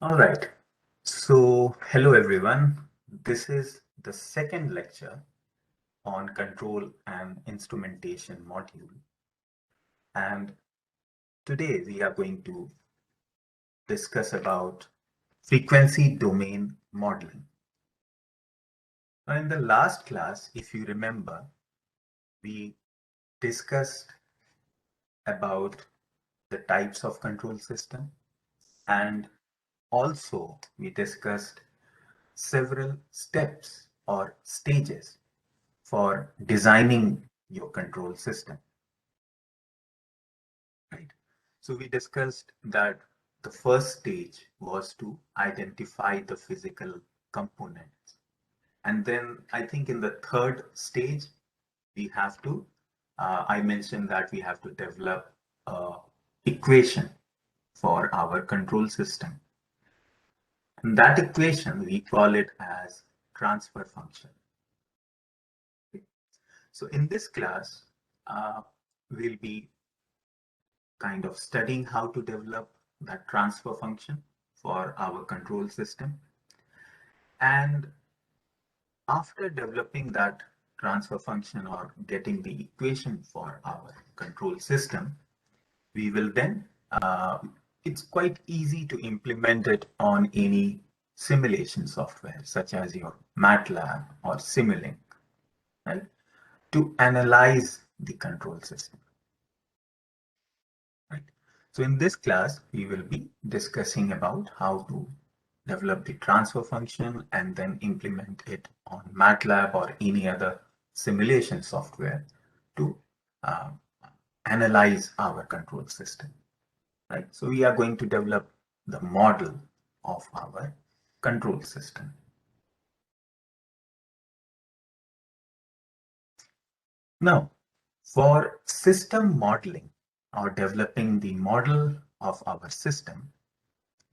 All right. So, hello everyone. This is the second lecture on control and instrumentation module. And today we are going to discuss about frequency domain modeling. Now, in the last class, if you remember, we discussed about the types of control system, and also we discussed several steps or stages for designing your control system, right? So we discussed that the first stage was to identify the physical components. And then I think in the third stage, we have to, I mentioned that we have to develop a equation for our control system. And that equation, we call it as transfer function. So in this class, we'll be kind of studying how to develop that transfer function for our control system. And after developing that transfer function or getting the equation for our control system, we will then, it's quite easy to implement it on any simulation software, such as your Matlab or Simulink, right, to analyze the control system. Right. So in this class, we will be discussing about how to develop the transfer function and then implement it on MATLAB or any other simulation software to uh, analyze our control system. Right. So we are going to develop the model of our control system. Now, for system modeling or developing the model of our system,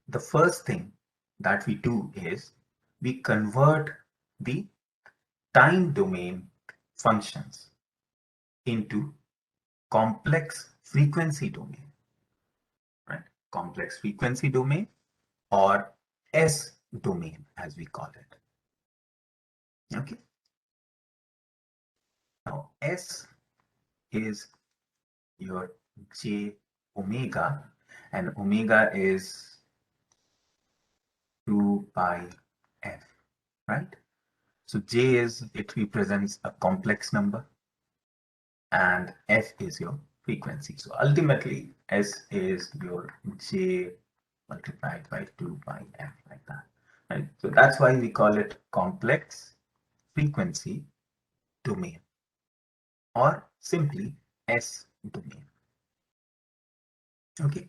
the first thing that we do is we convert the time domain functions into complex frequency domain, right? Complex frequency domain or S domain as we call it. Okay. Now S is your J omega, and omega is 2 pi f, right? So J is, it represents a complex number and f is your frequency. So ultimately, S is your J multiplied by 2 pi f, like that. Right? So that's why we call it complex frequency domain or simply S domain. Okay.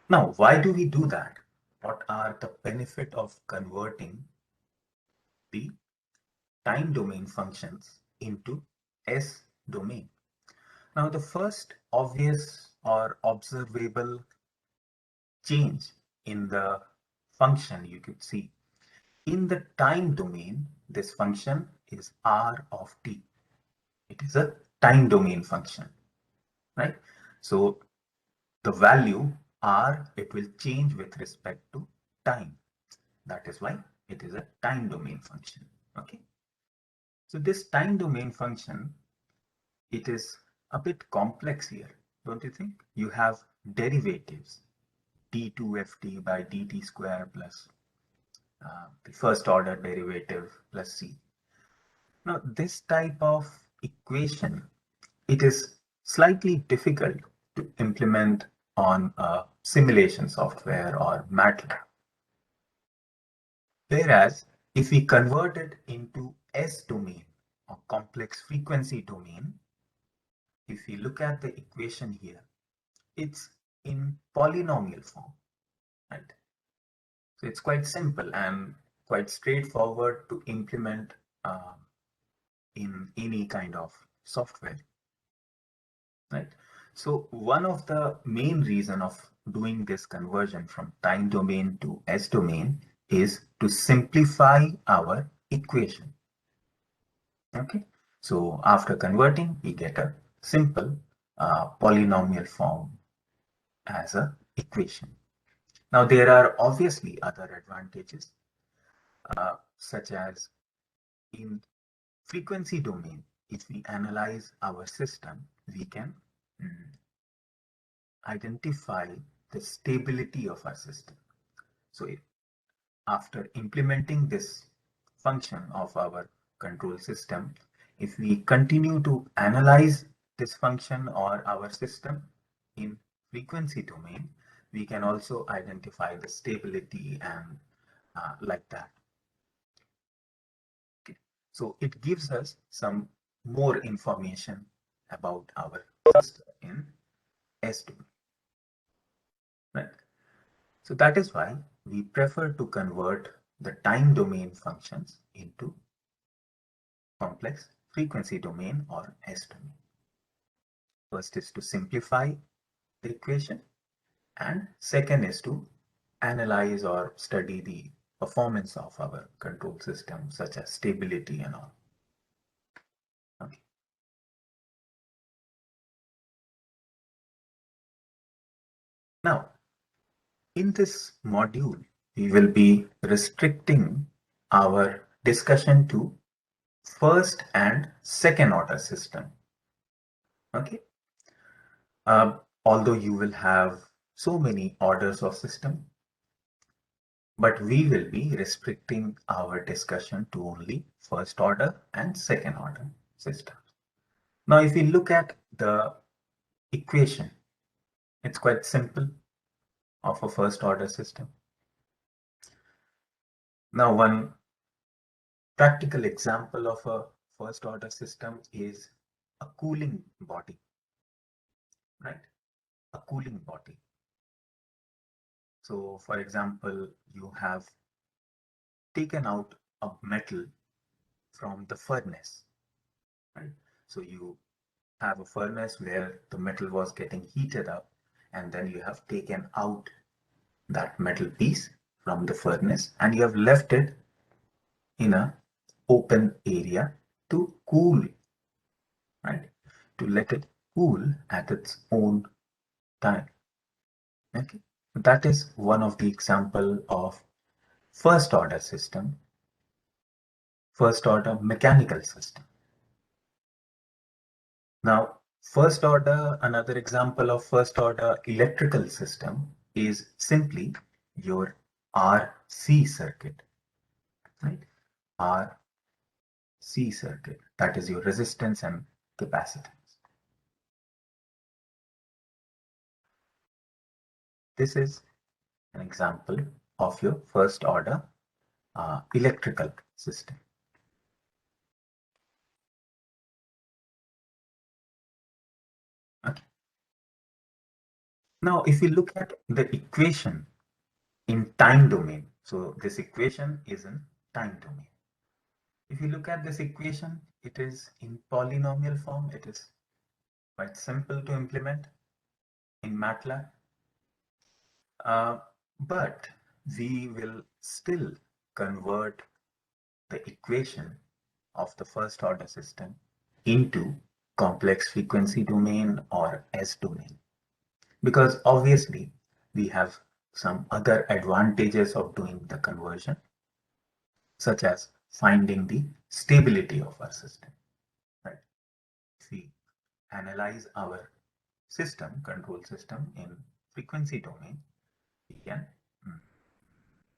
Now, why do we do that? What are the benefit of converting the time domain functions into S domain? Now, the first obvious or observable change in the function you could see. In the time domain, this function is r of t. It is a time domain function, right? So the value r, it will change with respect to time. That is why it is a time domain function, okay? So this time domain function, it is a bit complex here, don't you think? You have derivatives, d2ft by dt square plus the first order derivative plus c. Now, this type of equation, it is slightly difficult to implement on a simulation software or Matlab. Whereas, if we convert it into S domain or complex frequency domain, if we look at the equation here, it's in polynomial form, right? So it's quite simple and quite straightforward to implement in any kind of software, right? So one of the main reason of doing this conversion from time domain to S domain is to simplify our equation. Okay, so after converting, we get a simple polynomial form as a equation. Now, there are obviously other advantages, such as in frequency domain. If we analyze our system, we can mm, identify the stability of our system. So after implementing this function of our control system, if we continue to analyze this function or our system in frequency domain, we can also identify the stability and like that. Okay. So it gives us some more information about our system in S domain. Right. So that is why we prefer to convert the time domain functions into complex frequency domain or S domain. First is to simplify the equation, and second is to analyze or study the performance of our control system, such as stability and all. Okay. Now, in this module, we will be restricting our discussion to first and second order system. Okay. Although you will have so many orders of system, but we will be restricting our discussion to only first order and second order systems. Now, if we look at the equation, it's quite simple of a first order system. Now, one practical example of a first order system is a cooling body, right? A cooling body. So, for example, you have taken out a metal from the furnace, right? So you have a furnace where the metal was getting heated up, and then you have taken out that metal piece from the furnace and you have left it in a open area to cool, right? To let it cool at its own time. Okay, that is one of the example of first order system, first order mechanical system. Now, first order, another example of first order electrical system is simply your RC circuit, right? RC circuit, that is your resistance and capacitance. This is an example of your first order electrical system. Okay. Now, if we look at the equation in time domain, so this equation is in time domain. If you look at this equation, it is in polynomial form. It is quite simple to implement in Matlab. But we will still convert the equation of the first order system into complex frequency domain or S domain. Because obviously we have some other advantages of doing the conversion, such as finding the stability of our system. Right? If we analyze our system, control system in frequency domain, we can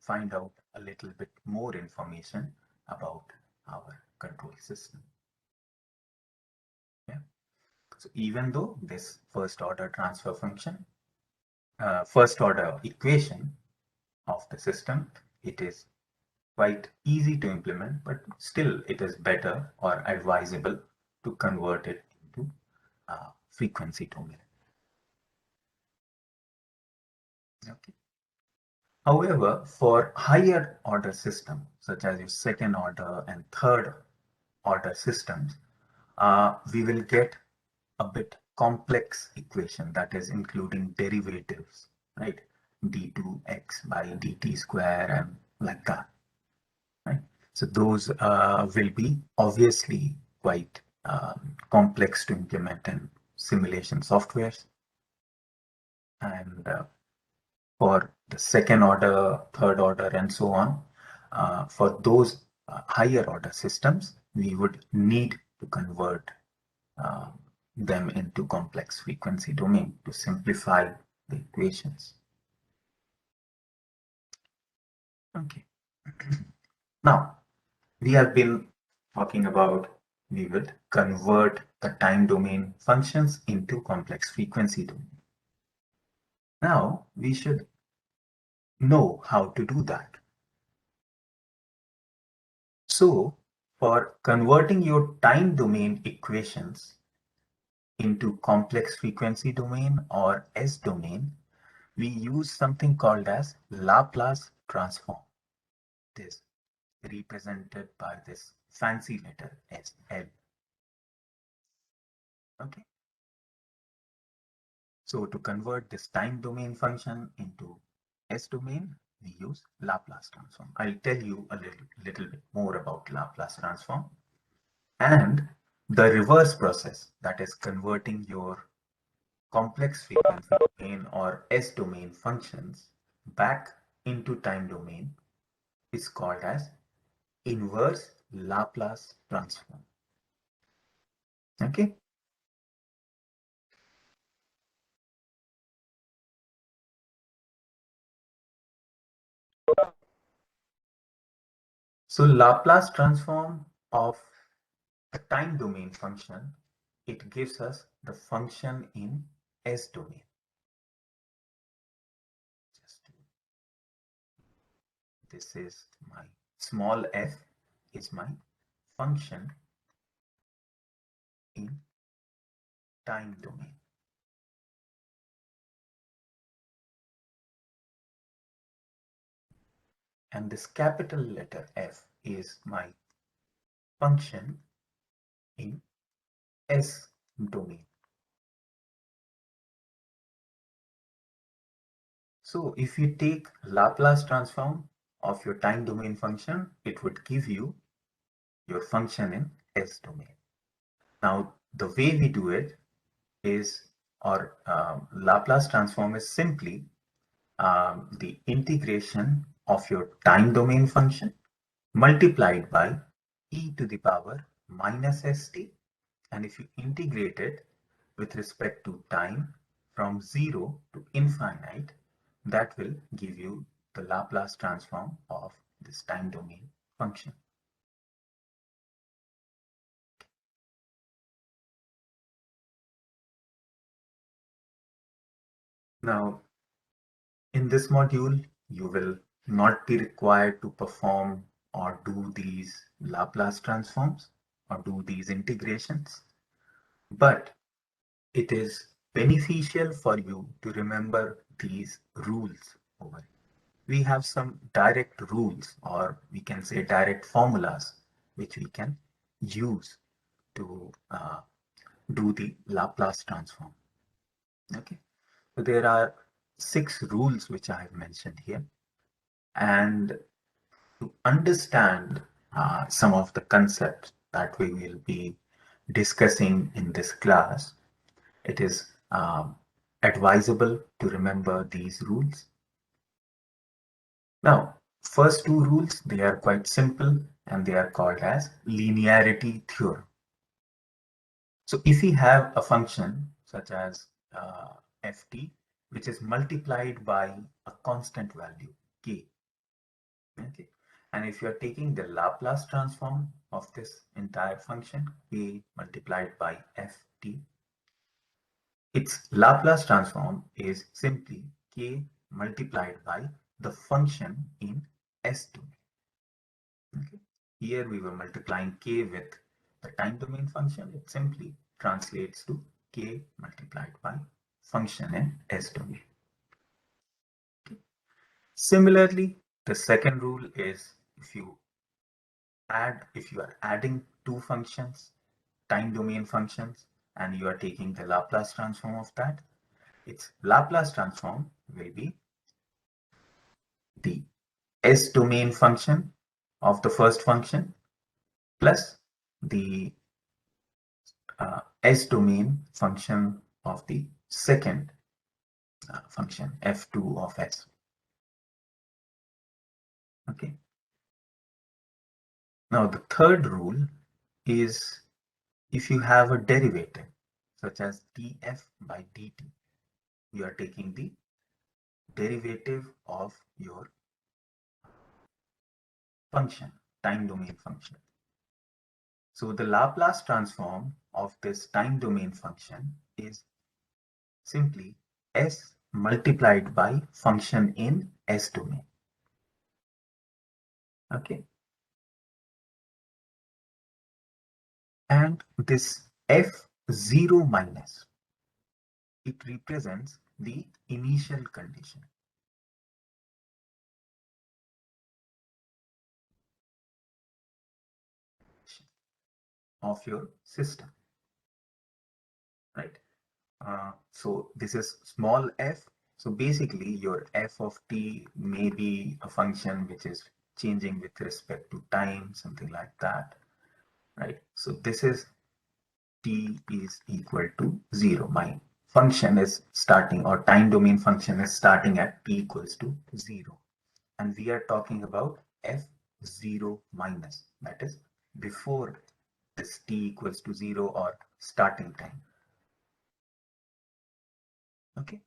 find out a little bit more information about our control system. Yeah. So even though this first order transfer function, first order equation of the system, it is quite easy to implement, but still it is better or advisable to convert it into frequency domain. Okay. However, for higher order system, such as your second order and third order systems, we will get a bit complex equation, that is including derivatives, right? d2x by dt square and like that, right? So those will be obviously quite complex to implement in simulation softwares. And for the second order, third order, and so on. For those higher order systems, we would need to convert uh, them into complex frequency domain to simplify the equations. Okay. Now, we have been talking about we will convert the time domain functions into complex frequency domain. Now, we should know how to do that. So, for converting your time domain equations into complex frequency domain or S domain, we use something called as Laplace transform. This represented by this fancy letter S, L. Okay. So to convert this time domain function into S domain, we use Laplace transform. I'll tell you a little bit more about Laplace transform and the reverse process, that is converting your complex frequency domain or S domain functions back into time domain is called as inverse Laplace transform. Okay. So Laplace transform of a time domain function, it gives us the function in S domain. Just this is my small f is my function in time domain. And this capital letter F is my function in S domain. So if you take Laplace transform of your time domain function, it would give you your function in S domain. Now, the way we do it is, or Laplace transform is simply the integration of your time domain function multiplied by e to the power minus st. And if you integrate it with respect to time from 0 to infinite, that will give you the Laplace transform of this time domain function. Now, in this module, you will not be required to perform or do these Laplace transforms or do these integrations, but it is beneficial for you to remember these rules over here. We have some direct rules, or we can say direct formulas, which we can use to do the Laplace transform. Okay, so there are 6 rules which I have mentioned here, and to understand some of the concepts that we will be discussing in this class, it is advisable to remember these rules. Now, first 2 rules, they are quite simple and they are called as linearity theorem. So if we have a function such as ft, which is multiplied by a constant value k, okay, and if you are taking the Laplace transform of this entire function k multiplied by ft, its Laplace transform is simply k multiplied by the function in S domain. Okay. Here we were multiplying k with the time domain function. It simply translates to k multiplied by function in S domain. Okay. Similarly, the second rule is if you are adding 2 functions, time domain functions, and you are taking the Laplace transform of that, its Laplace transform will be the S domain function of the first function plus the S domain function of the second function f2 of s. Okay. Now the third rule is if you have a derivative such as df by dt, you are taking the derivative of your function, time domain function. So the Laplace transform of this time domain function is simply s multiplied by function in s domain. Okay. And this f0 minus, it represents the initial condition of your system, right? So this is small f. So basically your f of t may be a function which is changing with respect to time, something like that, right? So this is t is equal to 0. My function is starting, or time domain function is starting at t equals to 0. And we are talking about f0 minus, that is before this t equals to 0 or starting time. Okay,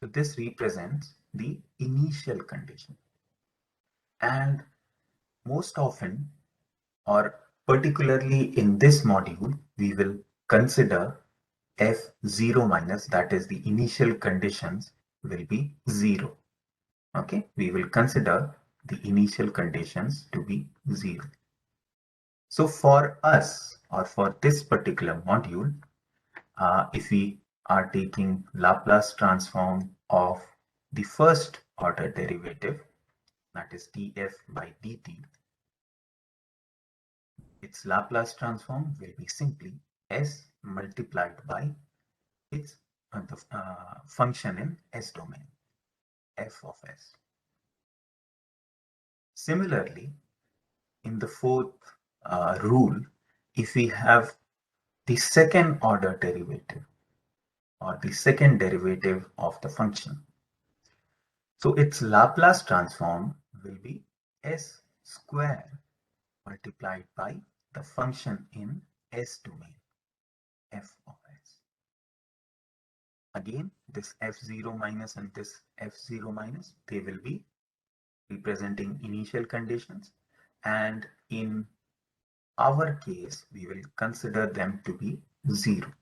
so this represents the initial condition. And most often, or particularly in this module, we will consider f0 minus, that is the initial conditions will be 0. Okay, we will consider the initial conditions to be 0. So for us, or for this particular module, if we are taking Laplace transform of the first order derivative, that is df by dt, its Laplace transform will be simply s multiplied by its function in s domain, f of s. Similarly, in the fourth rule, if we have the second order derivative, or the second derivative of the function, so its Laplace transform will be s square multiplied by the function in s domain, f of s. Again, this f0 minus and this f0 minus, they will be representing initial conditions. And in our case, we will consider them to be 0.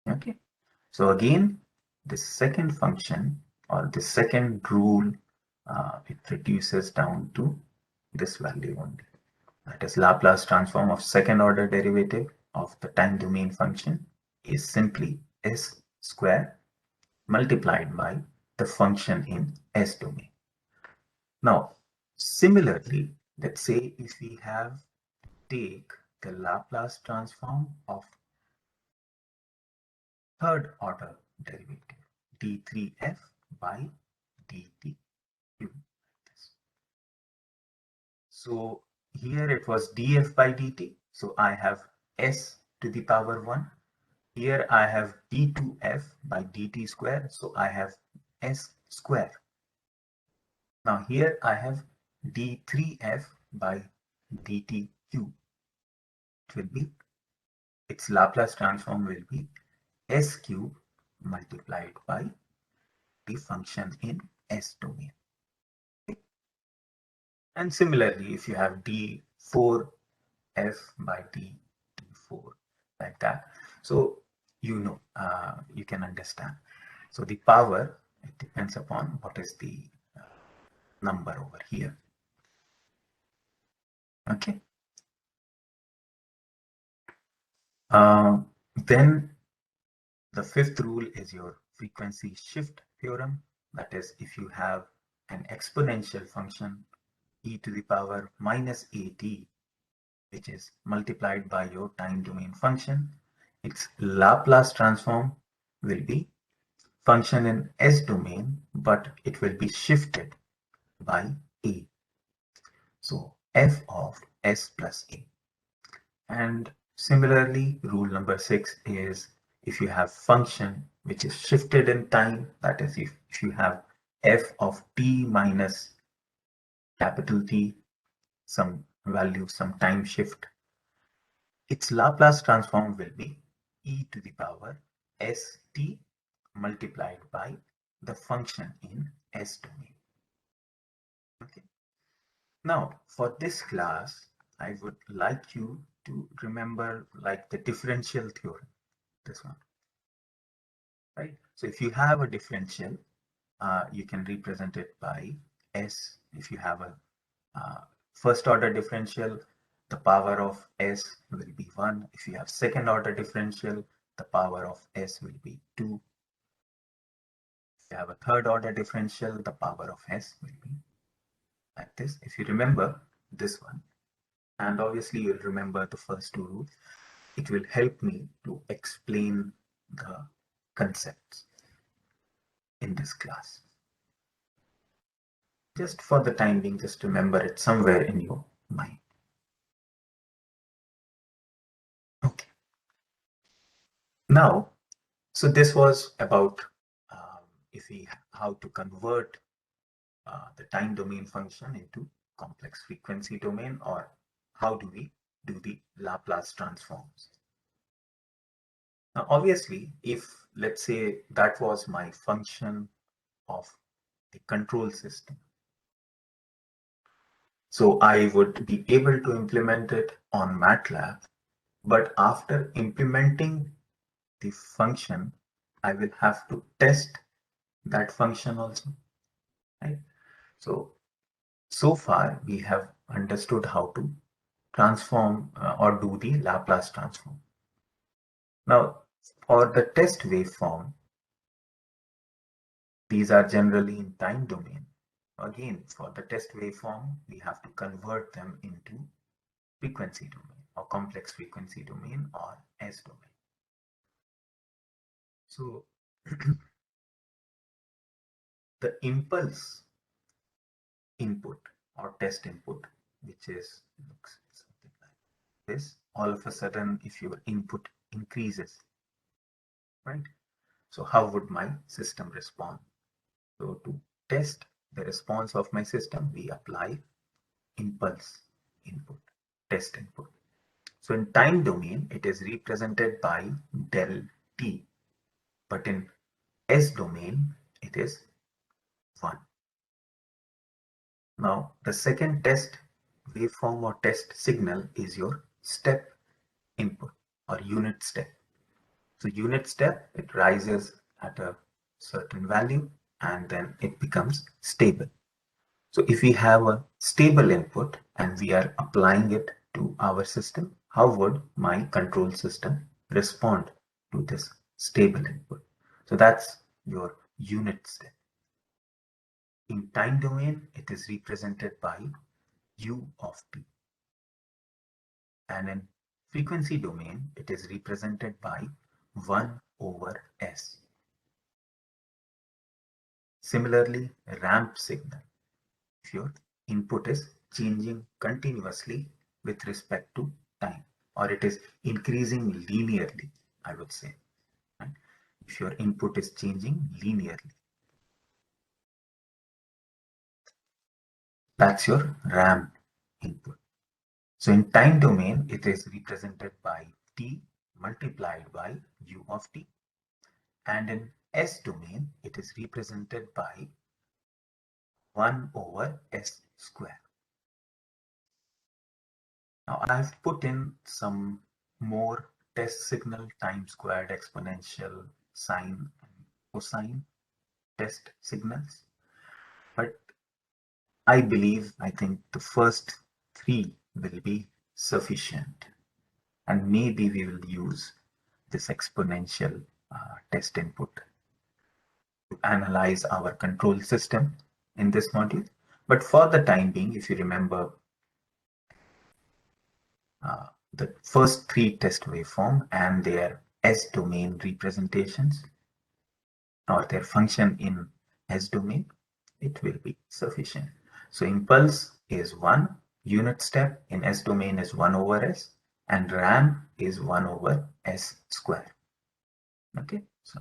Okay. So again, the second function, or the second rule, it reduces down to this value only. That is Laplace transform of second order derivative of the time domain function is simply s square multiplied by the function in s domain. Now, similarly, let's say if we have take the Laplace transform of third order derivative, d3f by dt. So here it was df by dt. So I have s to the power 1. Here I have d2f by dt square. So I have s square. Now here I have d3f by dt cube. It will be, its Laplace transform will be s cube multiplied by the function in s domain. And similarly, if you have d4 f by d4, like that, so you can understand. So the power, it depends upon what is the number over here. Okay. Then the fifth rule is your frequency shift theorem. That is, if you have an exponential function e to the power minus at, which is multiplied by your time domain function, its Laplace transform will be function in s domain, but it will be shifted by a. So f of s plus a. And similarly, rule number 6 is if you have function which is shifted in time, that is if you have f of t minus capital T, some value, some time shift, its Laplace transform will be e to the power st multiplied by the function in S domain. Okay. Now, for this class, I would like you to remember like the differential theorem, this one, right? So if you have a differential, you can represent it by S. If you have a first order differential, the power of S will be 1. If you have second order differential, the power of S will be 2. If you have a third order differential, the power of S will be like this. If you remember this one, and obviously you'll remember the first two rules, it will help me to explain the concepts in this class. Just for the time being, just remember it somewhere in your mind. Okay. Now, so this was about if we how to convert the time domain function into complex frequency domain, or how do we do the Laplace transforms. Now, obviously, if let's say that was my function of the control system, so I would be able to implement it on Matlab, but after implementing the function, I will have to test that function also, right? So far we have understood how to transform or do the Laplace transform. Now, for the test waveform, these are generally in time domain. Again, for the test waveform, we have to convert them into frequency domain or complex frequency domain or S domain. So the impulse input or test input, which is looks something like this, all of a sudden, if your input increases, right? So how would my system respond? So to test the response of my system, we apply impulse input, test input. So in time domain, it is represented by del t, but in S domain, it is 1. Now, the second test waveform or test signal is your step input or unit step. So unit step, it rises at a certain value and then it becomes stable. So if we have a stable input and we are applying it to our system, how would my control system respond to this stable input? So that's your unit step. In time domain, it is represented by u of t. And in frequency domain, it is represented by 1 over s. Similarly, ramp signal, if your input is changing continuously with respect to time, or it is increasing linearly, I would say. Right? If your input is changing linearly, that's your ramp input. So in time domain, it is represented by t multiplied by u of t. And in S domain, it is represented by 1 over s square. Now I've put in some more test signal time squared exponential sine and cosine test signals, but I think the first 3 will be sufficient, and maybe we will use this exponential test input to analyze our control system in this module. But for the time being, if you remember, the first 3 test waveform and their S domain representations or their function in S domain, it will be sufficient. So impulse is 1, unit step in S domain is 1 over S, and ramp is 1 over S square. Okay, so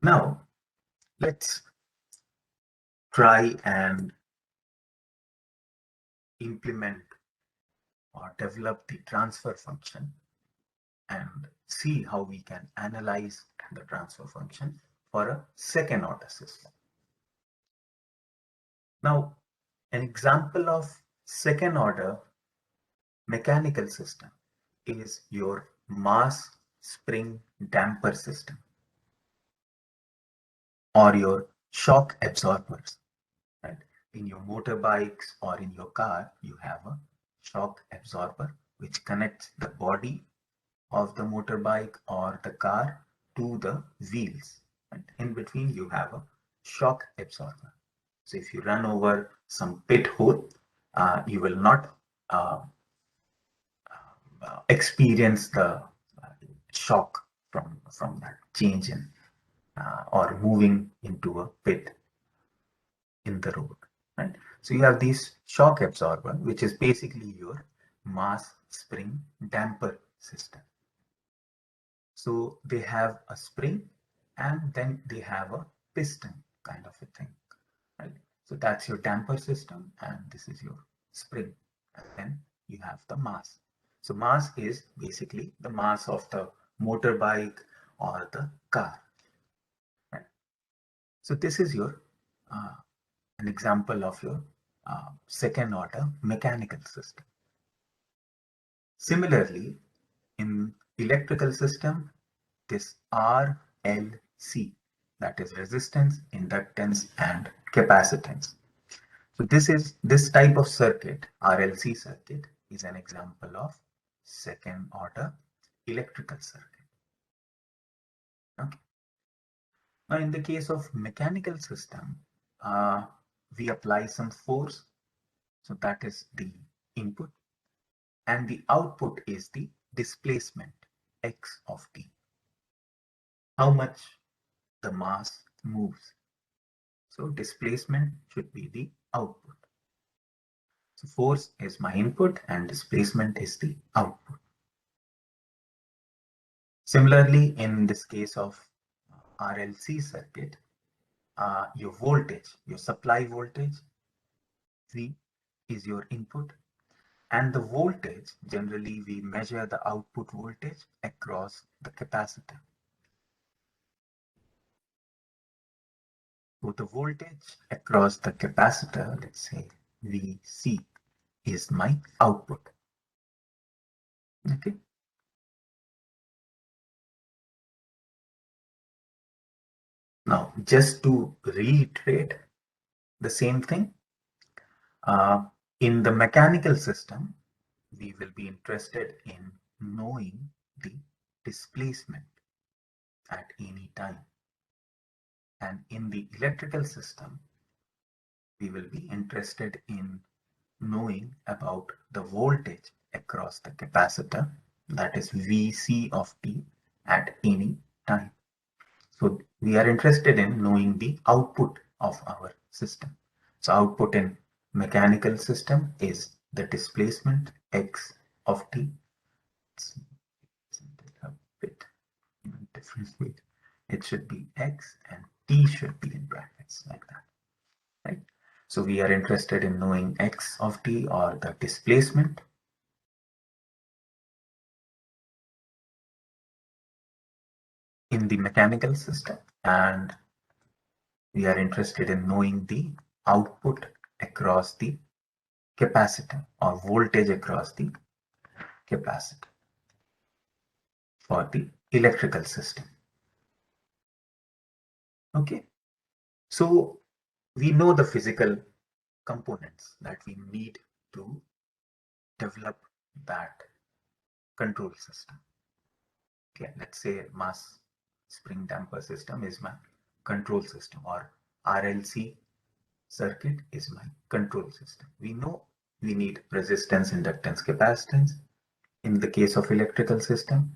Now, let's try and implement or develop the transfer function and see how we can analyze the transfer function for a second order system. Now, an example of second order mechanical system is your mass spring damper system or your shock absorbers. Right? In your motorbikes or in your car, you have a shock absorber which connects the body of the motorbike or the car to the wheels. And in between, you have a shock absorber. So if you run over some pit hole, you will not experience the shock from that change in or moving into a pit in the road, right? So you have this shock absorber, which is basically your mass spring damper system. So they have a spring and then they have a piston kind of a thing, right? So that's your damper system and this is your spring. And then you have the mass. So mass is basically the mass of the motorbike or the car, right? So this is your an example of your second order mechanical system. Similarly, in electrical system, this RLC, that is resistance, inductance, and capacitance. So this type of circuit, RLC circuit, is an example of second order electrical circuit. Okay. Now, in the case of mechanical system, we apply some force. So that is the input, and the output is the displacement x of t. How much the mass moves. So displacement should be the output. So force is my input and displacement is the output. Similarly, in this case of RLC circuit, your voltage, your supply voltage, V is your input, and the voltage, generally we measure the output voltage across the capacitor. So the voltage across the capacitor, let's say VC, is my output. Okay. Now, just to reiterate the same thing, in the mechanical system, we will be interested in knowing the displacement at any time. And in the electrical system, we will be interested in knowing about the voltage across the capacitor, that is VC of t at any time. So we are interested in knowing the output of our system. So output in mechanical system is the displacement x of t. A bit different way. It should be x and t should be in brackets like that, right? So we are interested in knowing x of t or the displacement. In the mechanical system, and we are interested in knowing the output across the capacitor or voltage across the capacitor for the electrical system. Okay, so we know the physical components that we need to develop that control system. Okay, let's say mass spring damper system is my control system, or RLC circuit is my control system. We know we need resistance, inductance, capacitance in the case of electrical system,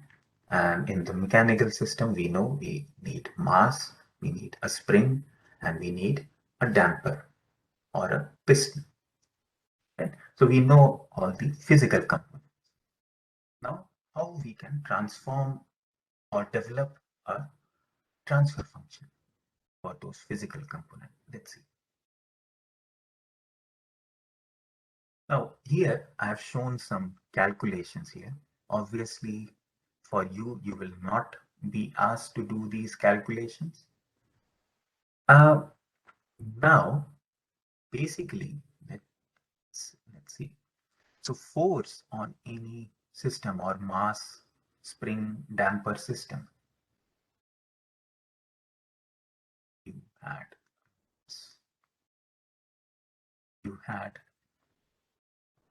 and in the mechanical system we know we need mass, we need a spring, and we need a damper or a piston, right? So we know all the physical components. Now, how we can transform or develop a transfer function? for those physical components. Let's see. Now here I have shown some calculations here. Obviously for you, you will not be asked to do these calculations. Uh, Now basically let's see. So force on any system or mass spring damper system, you had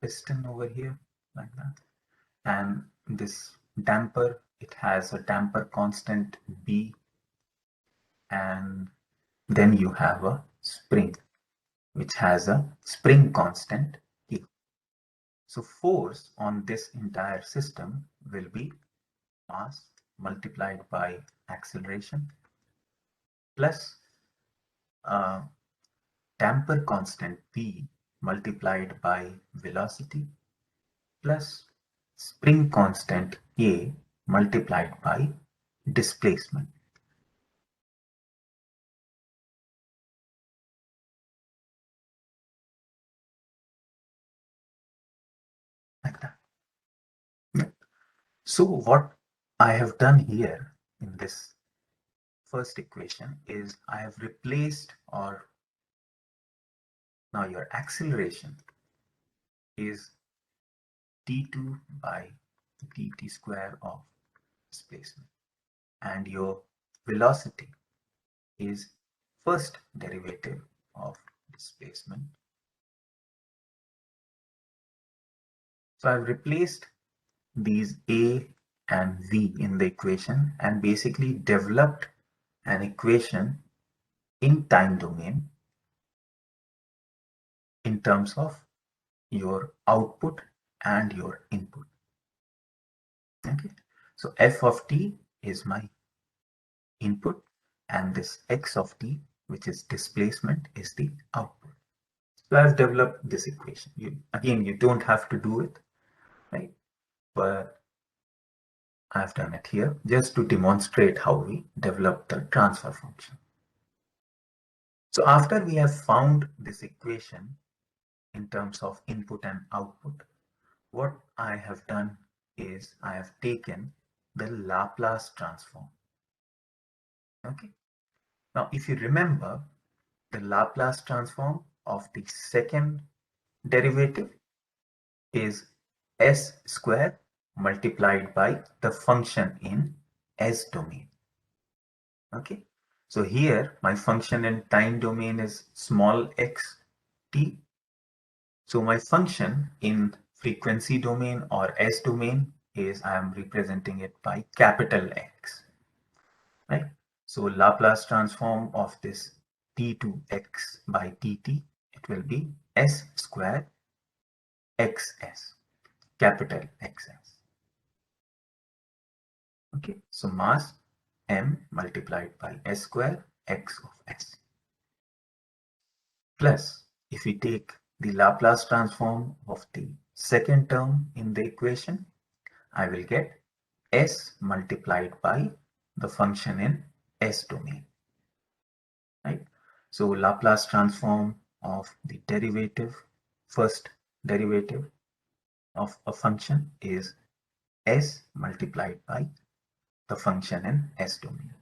piston over here like that, and this damper, it has a damper constant B, and then you have a spring which has a spring constant K. So force on this entire system will be mass multiplied by acceleration plus damper constant P multiplied by velocity plus spring constant K multiplied by displacement. Like that. So what I have done here in this first equation is I have replaced, or now your acceleration is t2 by dt square of displacement, and your velocity is first derivative of displacement. So I've replaced these A and V in the equation and basically developed an equation in time domain in terms of your output and your input. Okay, so f of t is my input and this x of t, which is displacement, is the output. So I've developed this equation. You don't have to do it, right? But I've done it here just to demonstrate how we develop the transfer function. So after we have found this equation in terms of input and output, what I have done is I have taken the Laplace transform. Okay. Now, if you remember, the Laplace transform of the second derivative is s square multiplied by the function in s domain. Okay. So here my function in time domain is small x t. So my function in frequency domain or s domain is I am representing it by capital X, right? So Laplace transform of this t to x by dt, it will be s square xs, capital Xs. Okay, so mass m multiplied by s square x of s. Plus, if we take the Laplace transform of the second term in the equation, I will get s multiplied by the function in s domain, right? So Laplace transform of the derivative, first derivative of a function is s multiplied by the function in s domain,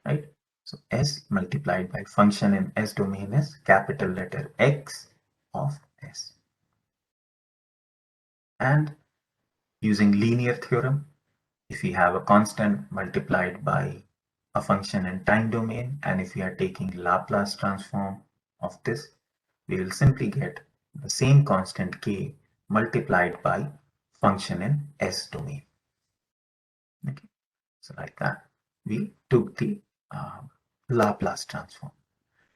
right? So s multiplied by function in s domain is capital letter X of s. And using linear theorem, if we have a constant multiplied by a function in time domain, and if we are taking Laplace transform of this, we will simply get the same constant k multiplied by function in s domain. Okay, so like that, we took the Laplace transform.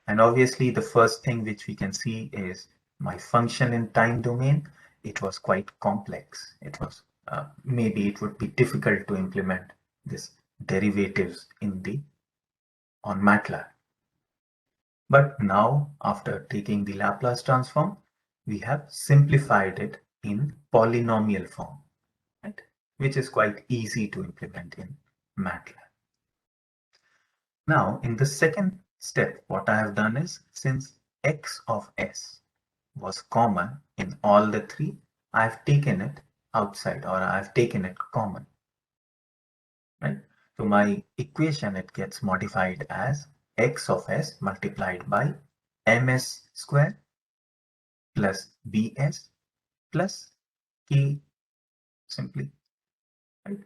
And obviously the first thing which we can see is my function in time domain. It was quite complex. It was maybe it would be difficult to implement this derivatives in the on Matlab. But now after taking the Laplace transform, we have simplified it in polynomial form, right? Which is quite easy to implement in Matlab. Now in the second step, what I have done is, since x of s was common in all the three, I've taken it outside, or I've taken it common, right? So my equation, it gets modified as x of s multiplied by ms square plus bs plus k simply, right?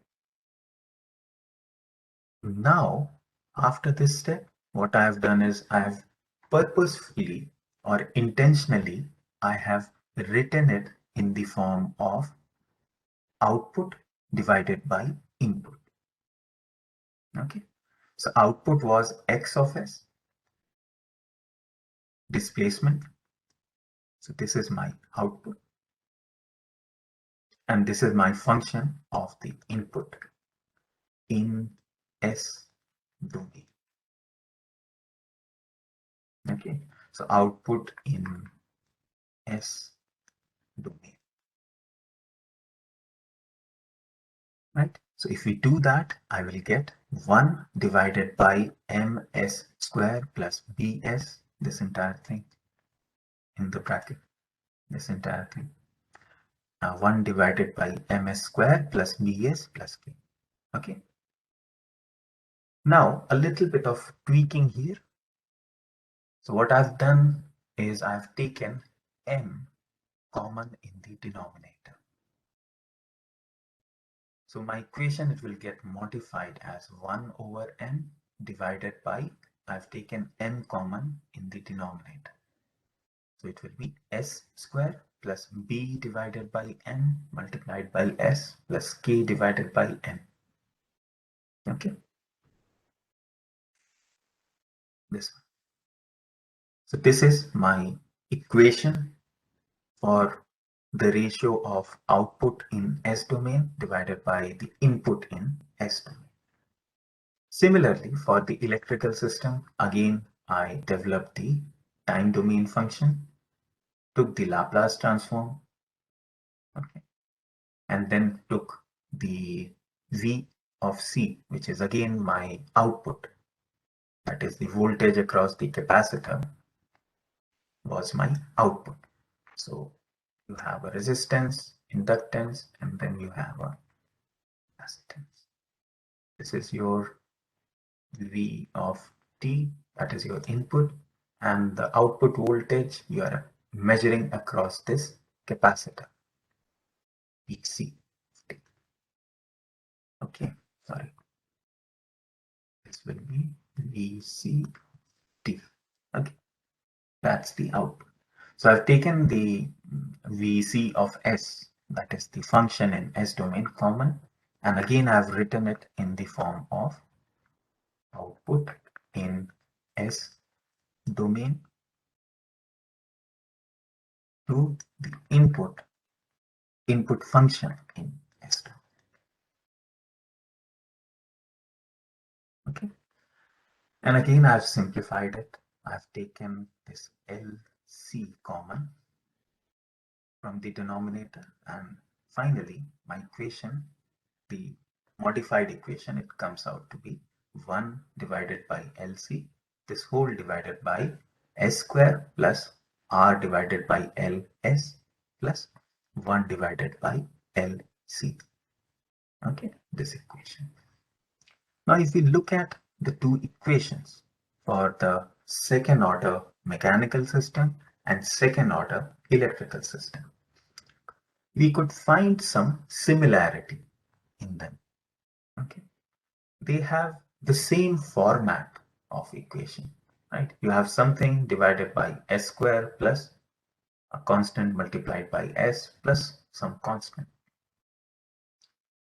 Now, after this step, what I have done is I have purposefully or intentionally, I have written it in the form of output divided by input. Okay. So output was x of s, displacement. So this is my output. And this is my function of the input in S domain. Okay. So output in S domain. Right? So if we do that, I will get 1 divided by ms square plus bs, this entire thing in the bracket, this entire thing. 1 divided by ms square plus bs plus k. Okay. Now a little bit of tweaking here. So what I've done is I've taken m common in the denominator. So my equation, it will get modified as 1 over n divided by, I've taken m common in the denominator. So it will be s square plus b divided by n multiplied by s plus k divided by n. Okay. This one. So this is my equation for the ratio of output in S domain divided by the input in S domain. Similarly, for the electrical system, again, I developed the time domain function, took the Laplace transform, okay, and then took the V of C, which is again my output, that is the voltage across the capacitor, was my output. So you have a resistance, inductance, and then you have a capacitance. This is your V of t, that is your input, and the output voltage you are measuring across this capacitor, VC. Okay, sorry, this will be VCT. Okay, that's the output. So I've taken the VC of S, that is the function in S domain common, and again I've written it in the form of output in S domain to the input function in S domain. Okay, and again I've simplified it. I've taken this LC common from the denominator, and finally my equation, the modified equation, it comes out to be 1 divided by LC, this whole divided by S square plus R divided by LS plus 1 divided by LC. Okay, this equation. Now if we look at the two equations for the second order mechanical system and second order electrical system, we could find some similarity in them. Okay, they have the same format of equation, right? You have something divided by s square plus a constant multiplied by s plus some constant.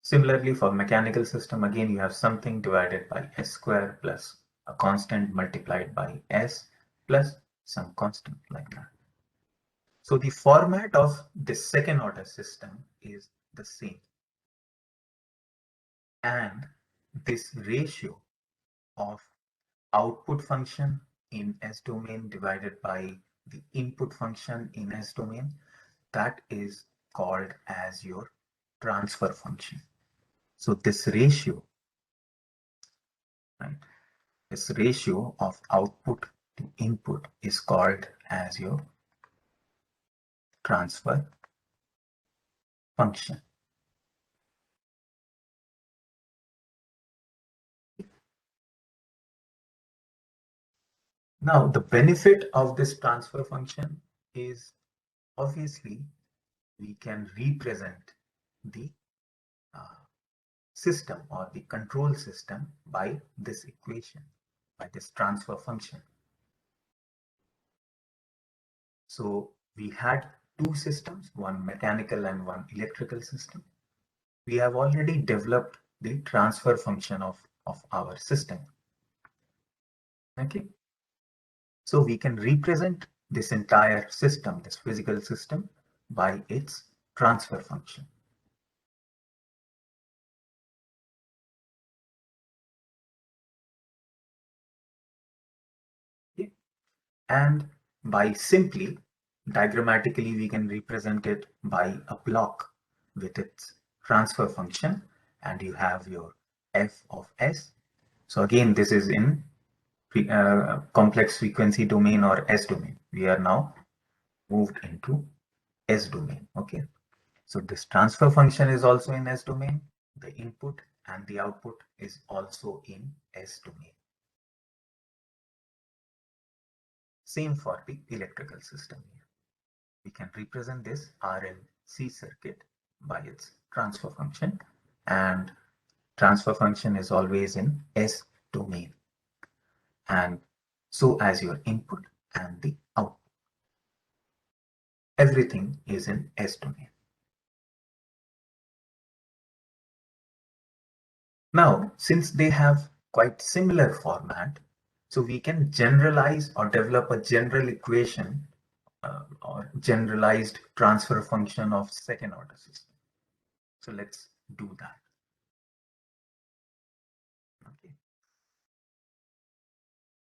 Similarly, for mechanical system, again, you have something divided by s square plus a constant multiplied by s plus some constant like that. So the format of this second order system is the same. And this ratio of output function in S domain divided by the input function in S domain, that is called as your transfer function. So this ratio, right, This ratio of output to input is called as your transfer function. Now, the benefit of this transfer function is obviously we can represent the uh, system or the control system by this equation, by this transfer function. So we had two systems, one mechanical and one electrical system. We have already developed the transfer function of our system. Okay. So we can represent this entire system, this physical system, by its transfer function. Okay. And by simply diagrammatically, we can represent it by a block with its transfer function, and you have your f of s. So again, this is in complex frequency domain or S domain. We are now moved into S domain. Okay. So this transfer function is also in S domain. The input and the output is also in S domain. Same for the electrical system here. We can represent this RLC circuit by its transfer function, and transfer function is always in S domain, and so as your input and the output. Everything is in S domain. Now, since they have quite similar format, so we can generalize or develop a general equation or generalized transfer function of second order system. So let's do that. Okay.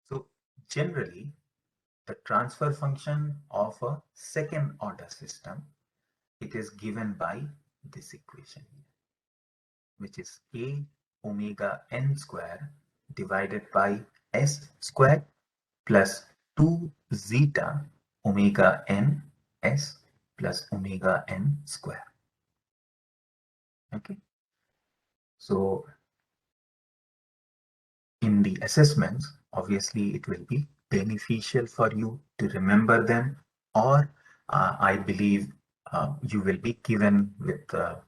So generally, the transfer function of a second order system, it is given by this equation here, which is k omega n square divided by s square plus 2 zeta omega n s plus omega n square. Okay. So in the assessments, obviously it will be beneficial for you to remember them, or I believe you will be given with the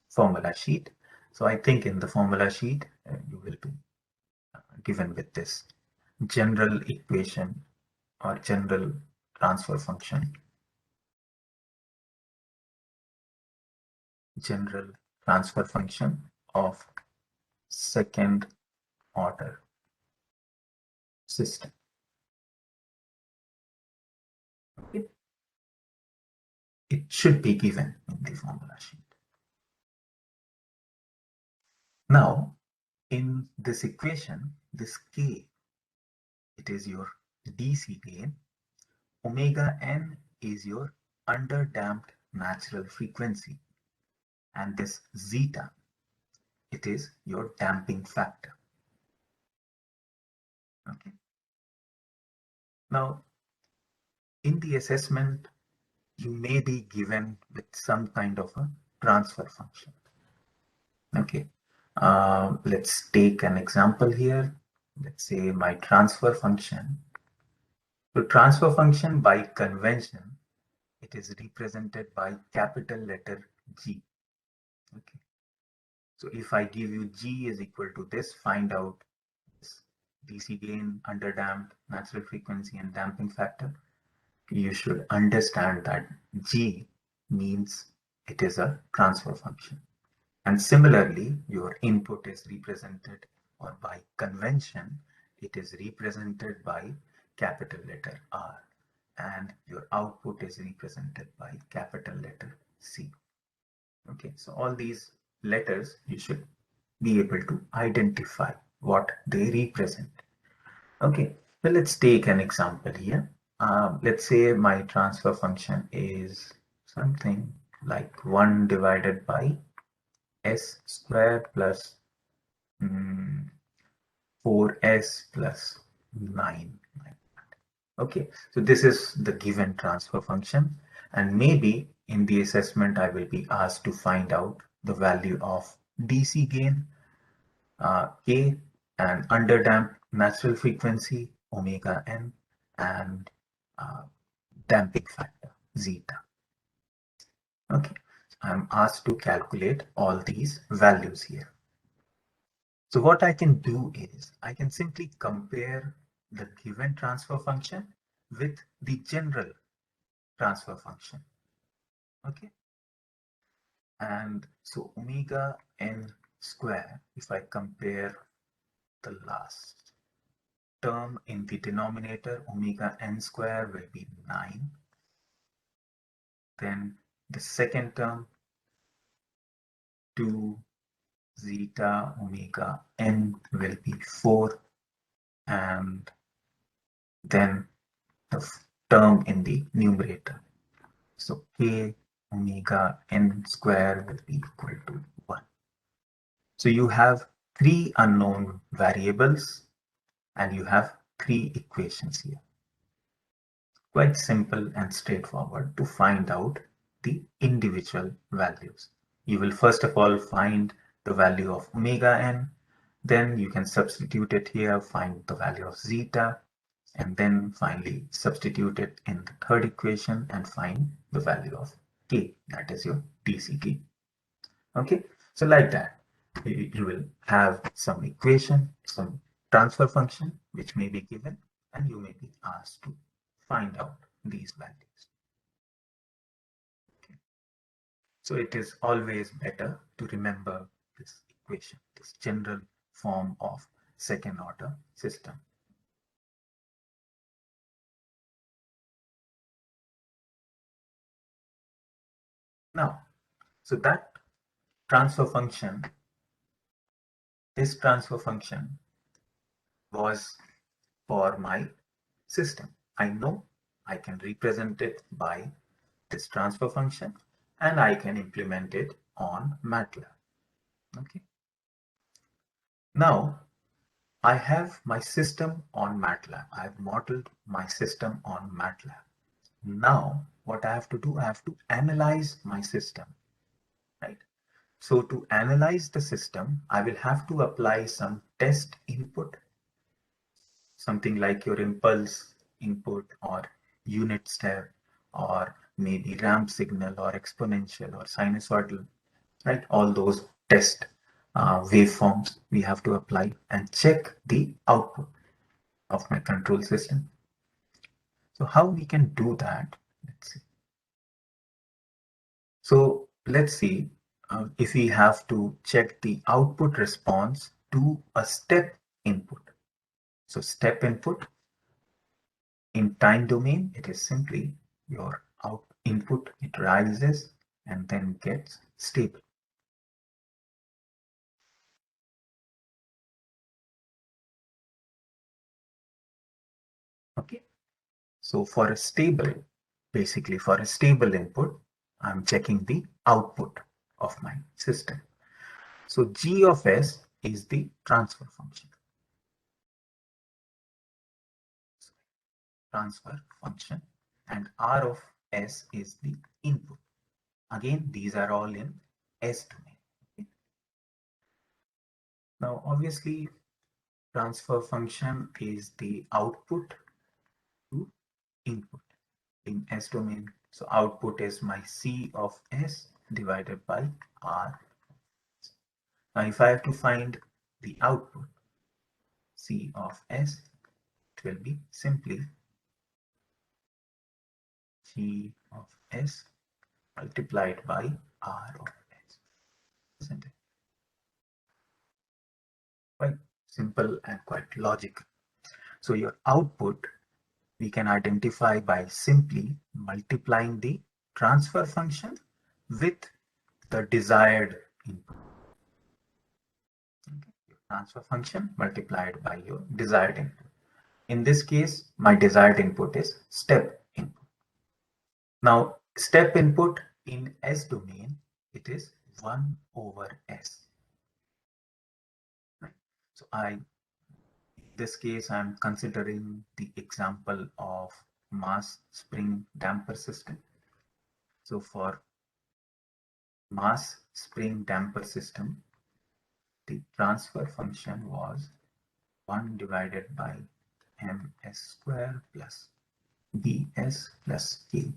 formula sheet. So I think in the formula sheet, you will be given with this general equation or general transfer function, general transfer function of second order system. Okay. It should be given in the formula sheet. Now, in this equation, this k, it is your DC gain, omega n is your underdamped natural frequency, and this zeta, it is your damping factor. Okay. Now, in the assessment, you may be given with some kind of a transfer function. Okay. Let's take an example here. Let's say my transfer function. So transfer function by convention, it is represented by capital letter G. Okay. So if I give you G is equal to this, find out this DC gain, underdamped, natural frequency, and damping factor. You should understand that G means it is a transfer function. And similarly, your input is represented, or by convention, it is represented by capital letter R, and your output is represented by capital letter C. Okay, so all these letters you should be able to identify what they represent. Okay, well, let's take an example here. Let's say my transfer function is something like 1 divided by s squared plus 4s plus 9. Okay, so this is the given transfer function, and maybe in the assessment I will be asked to find out the value of DC gain, K, and underdamped natural frequency, omega n, and uh, damping factor, zeta. Okay, so I'm asked to calculate all these values here. So what I can do is I can simply compare the given transfer function with the general transfer function. Okay, and so omega n square, if I compare the last term in the denominator, omega n square will be 9. Then the second term, 2 zeta omega n will be 4, and then the term in the numerator. So k omega n square will be equal to 1. So you have 3 unknown variables and you have 3 equations here. Quite simple and straightforward to find out the individual values. You will first of all find the value of omega n, then you can substitute it here, find the value of zeta, and then finally substitute it in the third equation and find the value of k, that is your DC gain. Okay, so like that, you will have some equation, some transfer function which may be given, and you may be asked to find out these values. Okay. So it is always better to remember this equation, this general form of second order system. Now, so that transfer function, this transfer function was for my system. I know I can represent it by this transfer function and I can implement it on Matlab. Okay. Now I have my system on Matlab. I've modeled my system on Matlab. Now what I have to do, I have to analyze my system, right? So to analyze the system, I will have to apply some test input, something like your impulse input or unit step or maybe ramp signal or exponential or sinusoidal, right? All those test waveforms we have to apply and check the output of my control system. So how we can do that? Let's see. So let's see if we have to check the output response to a step input. So step input in time domain, it is simply your input, it rises and then gets stable. Okay. So for a stable, basically for a stable input, I'm checking the output of my system. So G of S is the transfer function. Transfer function, and R of S is the input. Again, these are all in S domain. Okay. Now, obviously, transfer function is the output to input in S domain. So output is my C of S divided by R. Now, if I have to find the output C of S, it will be simply G of S multiplied by R of S, isn't it? Quite simple and quite logical. So your output we can identify by simply multiplying the transfer function with the desired input. Okay. Your transfer function multiplied by your desired input. In this case, my desired input is step input. Now, step input in S domain, it is 1 over S. Right. So I this case, I'm considering the example of mass spring damper system. So for mass spring damper system, the transfer function was 1 divided by ms square plus bs plus k,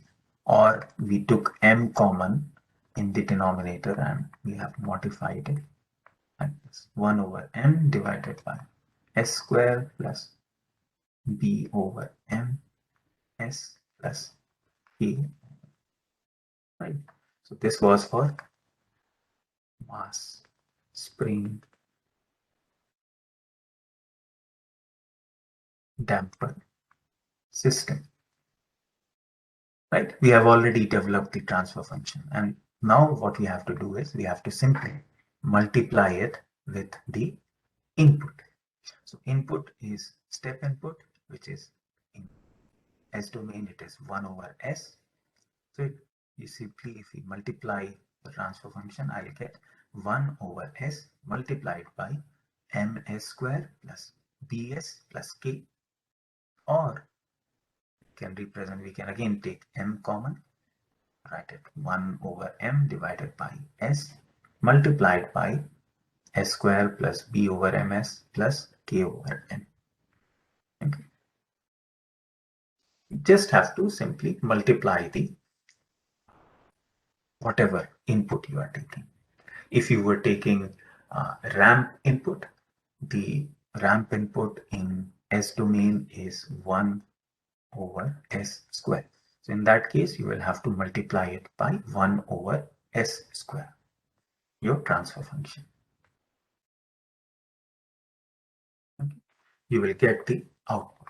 or we took m common in the denominator and we have modified it like this: 1 over m divided by s square plus b over m s plus k, right? So this was for mass spring damper system, right? We have already developed the transfer function, and now what we have to do is we have to simply multiply it with the input. So input is step input, which is in S domain, it is 1 over S. So you simply, if we multiply the transfer function, I'll get 1 over S multiplied by ms square plus bs plus k, or we can again take m common, write it 1 over m divided by s multiplied by s square plus b over ms plus k over m. Okay. You just have to simply multiply the whatever input you are taking. If you were taking ramp input, the ramp input in S domain is 1 over S square. So in that case, you will have to multiply it by 1 over S square, your transfer function. Okay. You will get the output.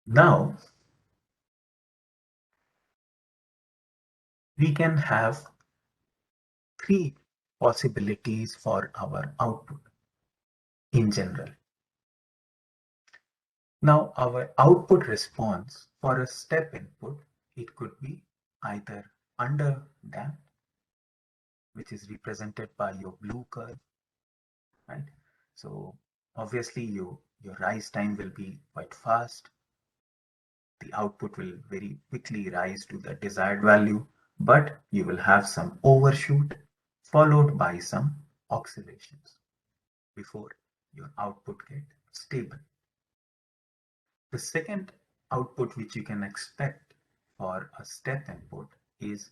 Now, we can have three possibilities for our output in general. Now, our output response for a step input, it could be either under damped, which is represented by your blue curve, right? So obviously your rise time will be quite fast. The output will very quickly rise to the desired value, but you will have some overshoot followed by some oscillations before your output get stable. The second output which you can expect for a step input is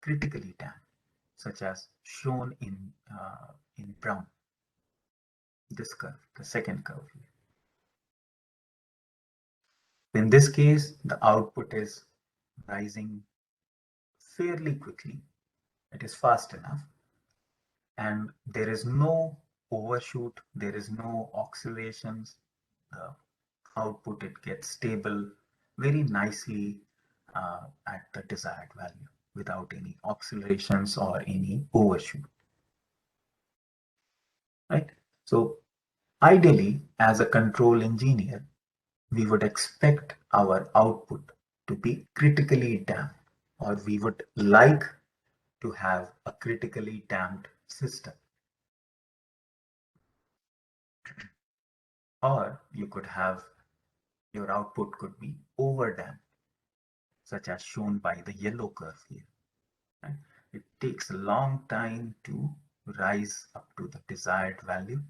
critically damped, such as shown in brown, this curve, the second curve here. In this case, the output is rising fairly quickly. It is fast enough, and there is no overshoot, there is no oscillations. The output, it gets stable very nicely at the desired value without any oscillations or any overshoot, right? So ideally, as a control engineer, we would expect our output to be critically damped, or we would like to have a critically damped system. Or you could have your output could be over damped, such as shown by the yellow curve here. Right? It takes a long time to rise up to the desired value,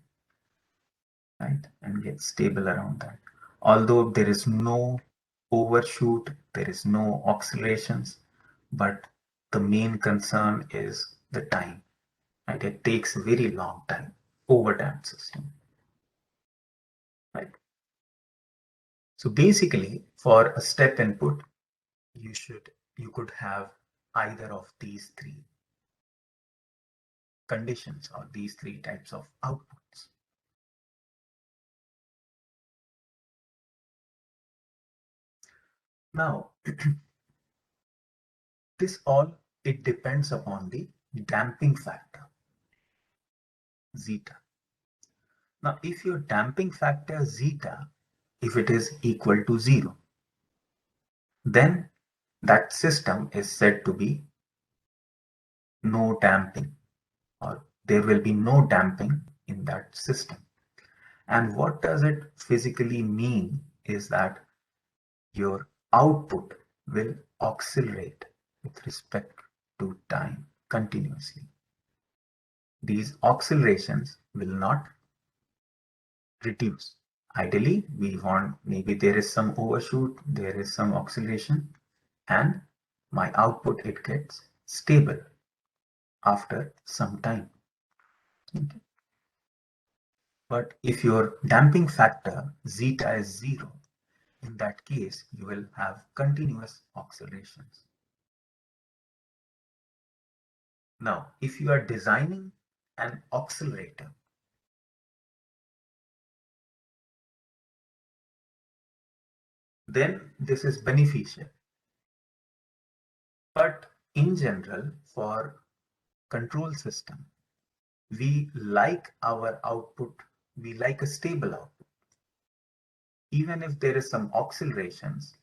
right, and get stable around that. Although there is no overshoot, there is no oscillations, but the main concern is the time, right? It takes a very long time, overdamped system, right? So basically, for a step input, you could have either of these three conditions or these three types of outputs. Now, this all, it depends upon the damping factor, zeta. Now, if your damping factor zeta, if it is equal to 0, then that system is said to be no damping, or There will be no damping in that system. And what does it physically mean is that your output will accelerate with respect to time continuously. These accelerations will not reduce. Ideally, we want maybe there is some overshoot, there is some acceleration, and my output it gets stable after some time. Okay. But if your damping factor zeta is 0, in that case, you will have continuous accelerations. Now, if you are designing an accelerator, then this is beneficial. But in general, for control system, we like our output, we like a stable output. Even if there is some accelerations,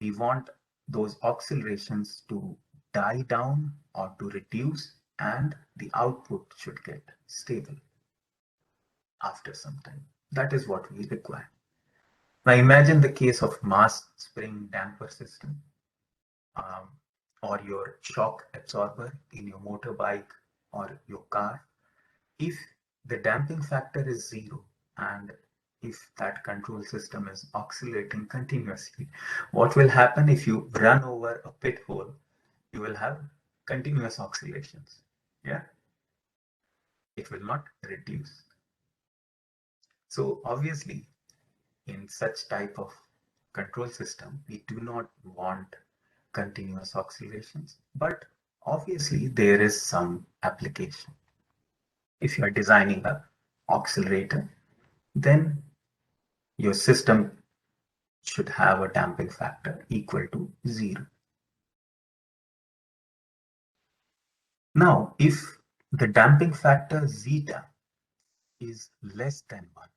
we want those accelerations to die down or to reduce, and the output should get stable after some time. That is what we require. Now imagine the case of mass spring damper system, um, or your shock absorber in your motorbike or your car. If the damping factor is 0 and if that control system is oscillating continuously, what will happen if you run over a pit hole? You will have continuous oscillations. Yeah, it will not reduce. So obviously, in such type of control system, we do not want continuous oscillations, but obviously there is some application. If you are designing a accelerator, then your system should have a damping factor equal to 0. Now, if the damping factor zeta is less than 1,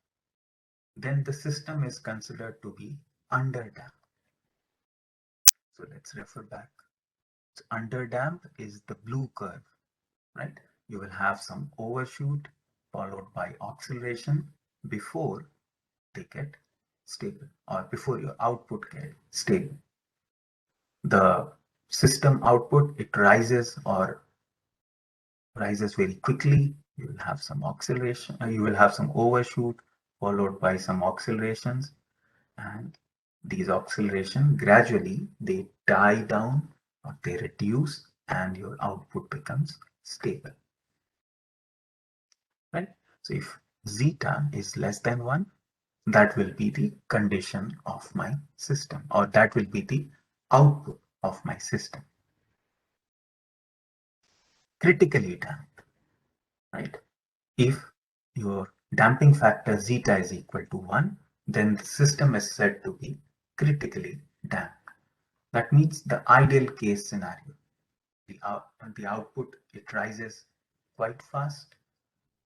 then the system is considered to be underdamped. So let's refer back. So underdamp is the blue curve, right? You will have some overshoot followed by acceleration before they get stable, or before your output get stable. The system output, it rises very quickly. You will have some acceleration, you will have some overshoot followed by some accelerations, and these acceleration gradually they die down or they reduce and your output becomes stable, right? So if zeta is less than 1, that will be the condition of my system, or that will be the output of my system. Critically damped, right? If your damping factor zeta is equal to 1, then the system is said to be critically damped. That means the ideal case scenario. The output, it rises quite fast,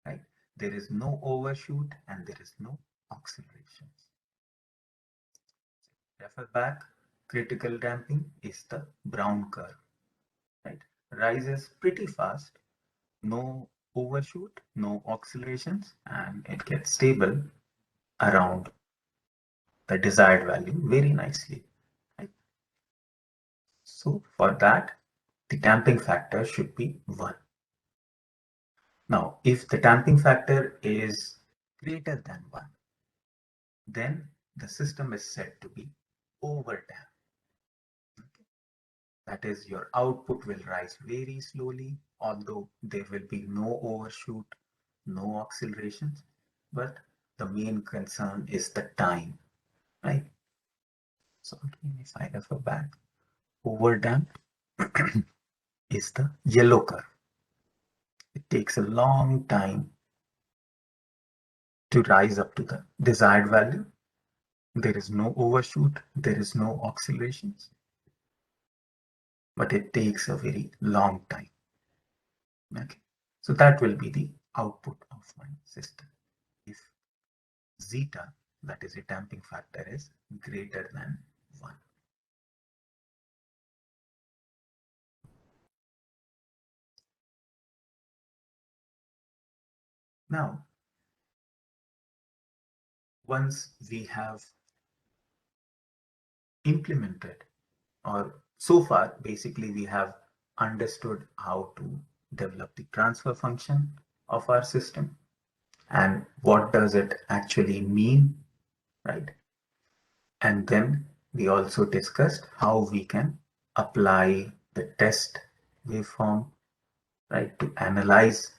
right? There is no overshoot and there is no accelerations. Refer back, critical damping is the brown curve, right? Rises pretty fast, no overshoot, no oscillations, and it gets stable around the desired value very nicely, right? So for that, the damping factor should be 1. Now, if the damping factor is greater than 1, then the system is said to be overdamped. Okay. That is, your output will rise very slowly, although there will be no overshoot, no accelerations, but the main concern is the time, right? So again, if I refer back, overdamped is the yellow curve. It takes a long time to rise up to the desired value. There is no overshoot, there is no oscillations, but it takes a very long time. Okay, so that will be the output of my system if zeta, that is a damping factor, is greater than 1. Now, once we have implemented, or so far basically we have understood how to develop the transfer function of our system and what does it actually mean, right? And then we also discussed how we can apply the test waveform, right, to analyze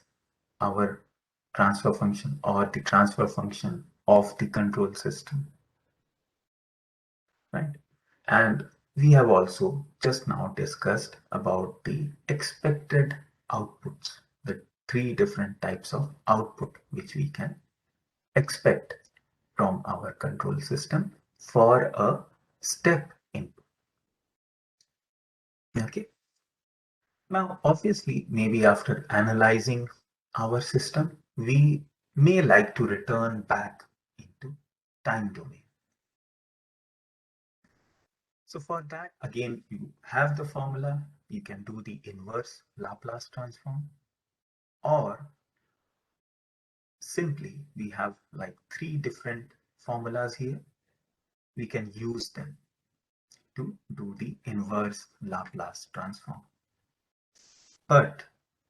our transfer function or the transfer function of the control system, right? And we have also just now discussed about the expected outputs, the three different types of output which we can expect from our control system for a step input. Okay. Now, obviously, maybe after analyzing our system, we may like to return back into time domain. So for that, again, you have the formula, you can do the inverse Laplace transform, or simply we have like three different formulas here. We can use them to do the inverse Laplace transform. But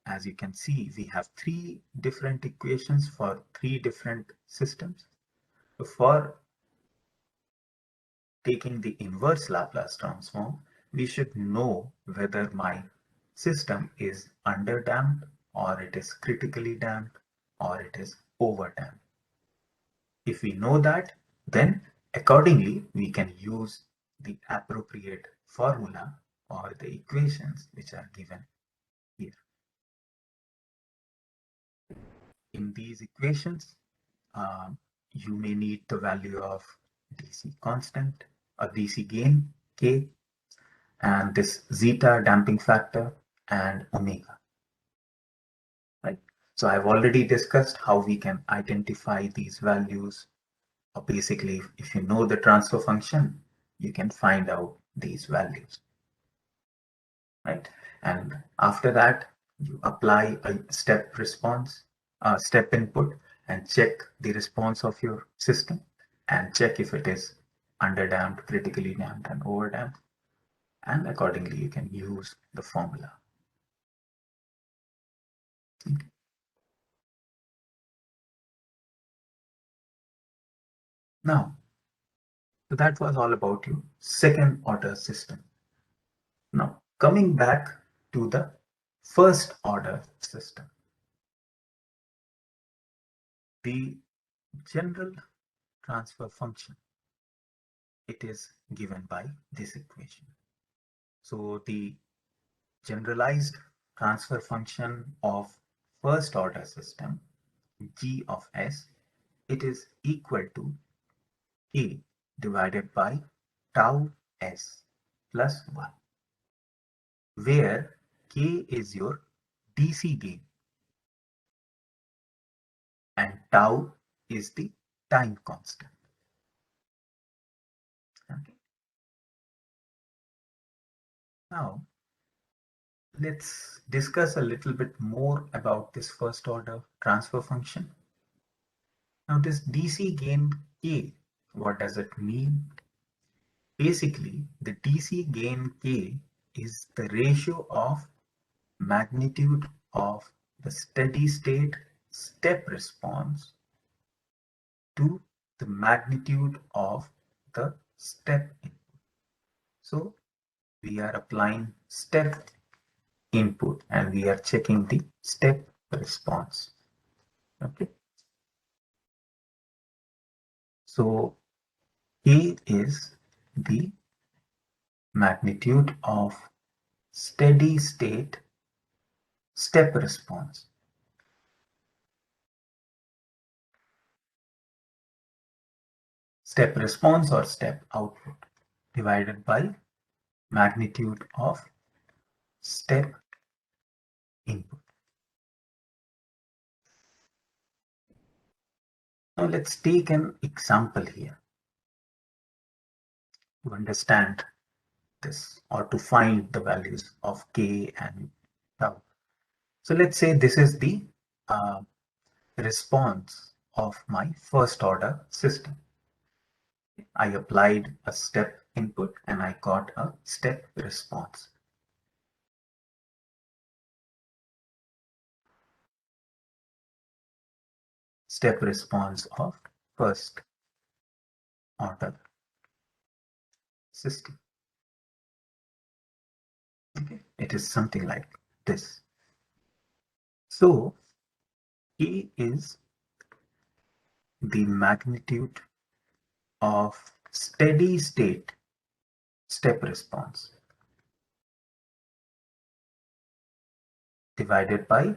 as you can see, we have three different equations for three different systems. So for taking the inverse Laplace transform, we should know whether my system is underdamped or it is critically damped or it is overdamped. If we know that, then accordingly we can use the appropriate formula or the equations which are given here. In these equations, you may need the value of DC constant, a DC gain, K, and this zeta damping factor and omega, right? So I've already discussed how we can identify these values. Or basically, if you know the transfer function, you can find out these values, right? And after that, you apply a step response, step input, and check the response of your system and check if it is underdamped, critically damped, and overdamped. And accordingly, you can use the formula. Okay. Now, so that was all about your second order system. Now, coming back to the first order system, the general transfer function, it is given by this equation. So the generalized transfer function of first order system, g of s, it is equal to k divided by tau s plus 1, where k is your DC gain and tau is the time constant. Okay. Now, let's discuss a little bit more about this first order transfer function. Now, this DC gain K, what does it mean? Basically, the DC gain K is the ratio of magnitude of the steady state step response to the magnitude of the step input. So we are applying step input and we are checking the step response. Okay. So K is the magnitude of steady state step response. Step response or step output divided by magnitude of step input. Now let's take an example here to understand this or to find the values of K and tau. So let's say this is the response of my first order system. I applied a step input and I got a step response. Step response of first order system. Okay. It is something like this. So K is the magnitude of steady state step response divided by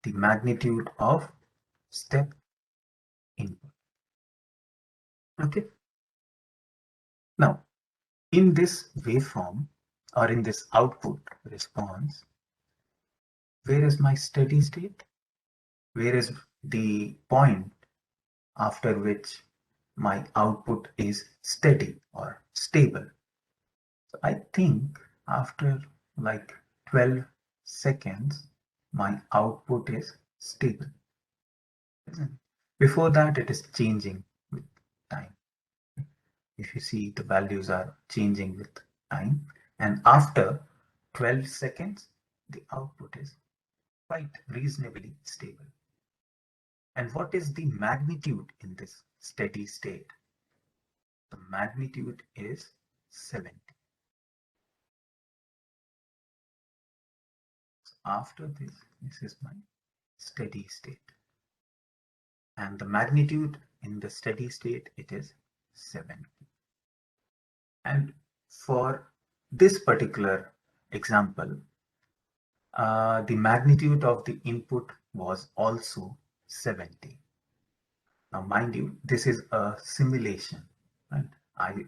the magnitude of step input. Okay. Now, in this waveform or in this output response, where is my steady state? Where is the point after which my output is steady or stable? So I think after like 12 seconds, my output is stable. Before that, it is changing with time. If you see, the values are changing with time, and after 12 seconds, the output is quite reasonably stable. And what is the magnitude in this steady state? The magnitude is 70. So after this is my steady state. And the magnitude in the steady state, it is 70. And for this particular example, the magnitude of the input was also 70. Now, mind you, this is a simulation, right? I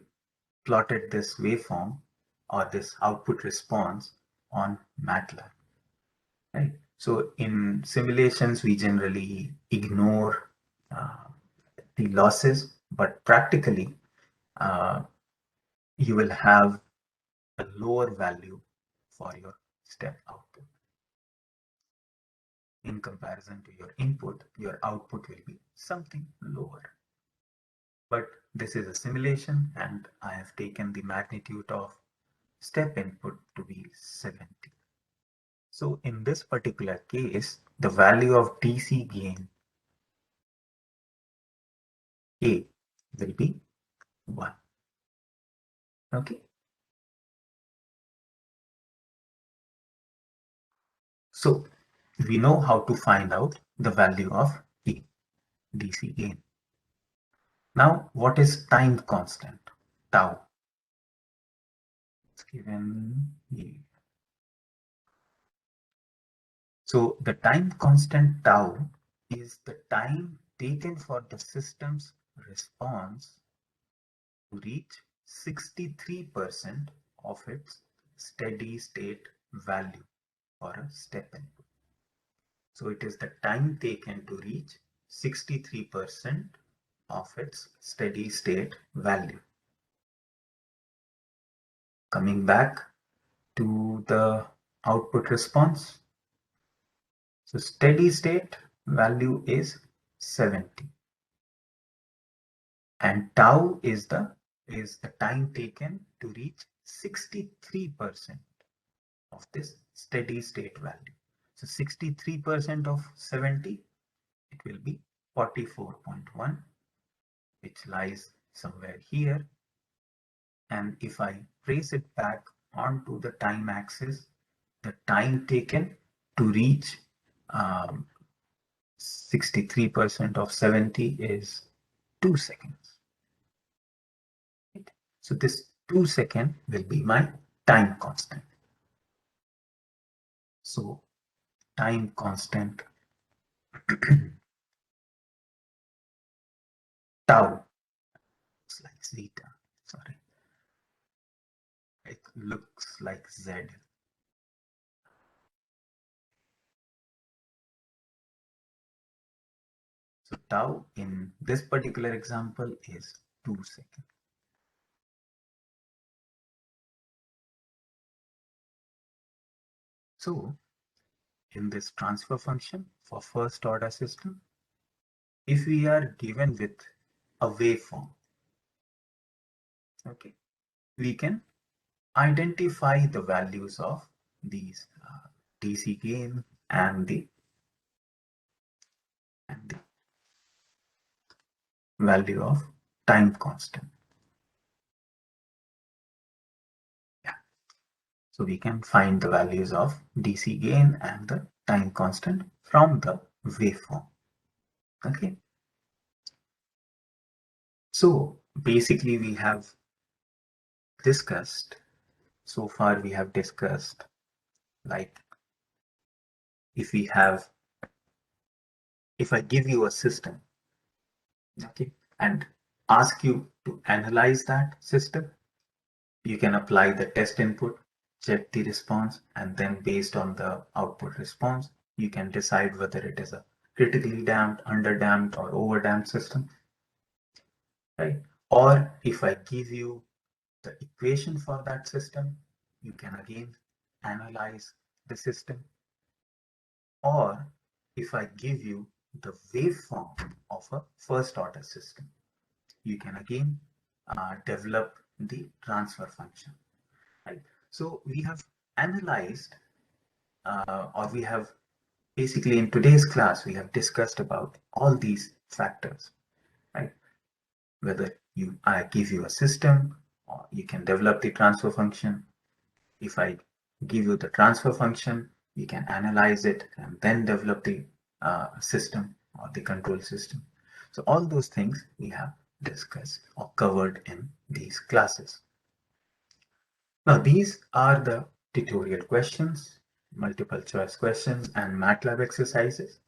plotted this waveform or this output response on Matlab, right? So in simulations, we generally ignore uh, the losses, but practically, uh, you will have a lower value for your step output. In comparison to your input, your output will be something lower. But this is a simulation and I have taken the magnitude of step input to be 70. So in this particular case, the value of DC gain A will be 1. Okay. So we know how to find out the value of A, DC gain. Now, what is time constant? Tau. It's given here. So the time constant tau is the time taken for the system's response to reach 63% of its steady state value for a step input. So it is the time taken to reach 63% of its steady state value. Coming back to the output response. So steady state value is 70 and tau is the time taken to reach 63% of this steady state value. So 63% of 70, it will be 44.1, which lies somewhere here. And if I trace it back onto the time axis, the time taken to reach 63% of 70 is 2 seconds. So this 2 second will be my time constant. So time constant tau, looks like zeta, sorry, it looks like z. So tau in this particular example is 2 seconds. So in this transfer function for first order system, if we are given with a waveform, okay, we can identify the values of these DC gain and the value of time constant. Yeah. So we can find the values of DC gain and the time constant from the waveform. Okay. So basically we have discussed, so far we have discussed, like if I give you a system, okay, and ask you to analyze that system, you can apply the test input, check the response, and then based on the output response, you can decide whether it is a critically damped, underdamped, or overdamped system, right? Or if I give you the equation for that system, you can again analyze the system. Or if I give you the waveform of a first order system, you can again develop the transfer function. Right? So we have analyzed, or we have basically in today's class, we have discussed about all these factors, right? Whether I give you a system, or you can develop the transfer function. If I give you the transfer function, you can analyze it and then develop the system or the control system. So all those things we have discussed or covered in these classes. Now these are the tutorial questions, multiple choice questions and Matlab exercises,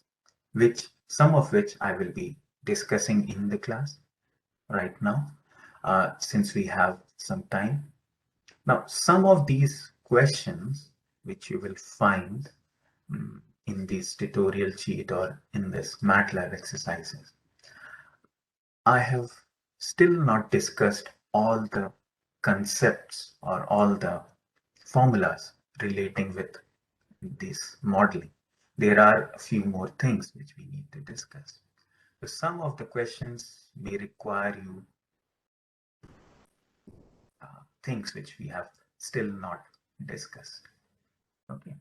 which some of which I will be discussing in the class right now, since we have some time. Now, some of these questions which you will find in this tutorial sheet or in this Matlab exercises, I have still not discussed all the concepts or all the formulas relating with this modeling. There are a few more things which we need to discuss. So some of the questions may require you things which we have still not discussed. Okay.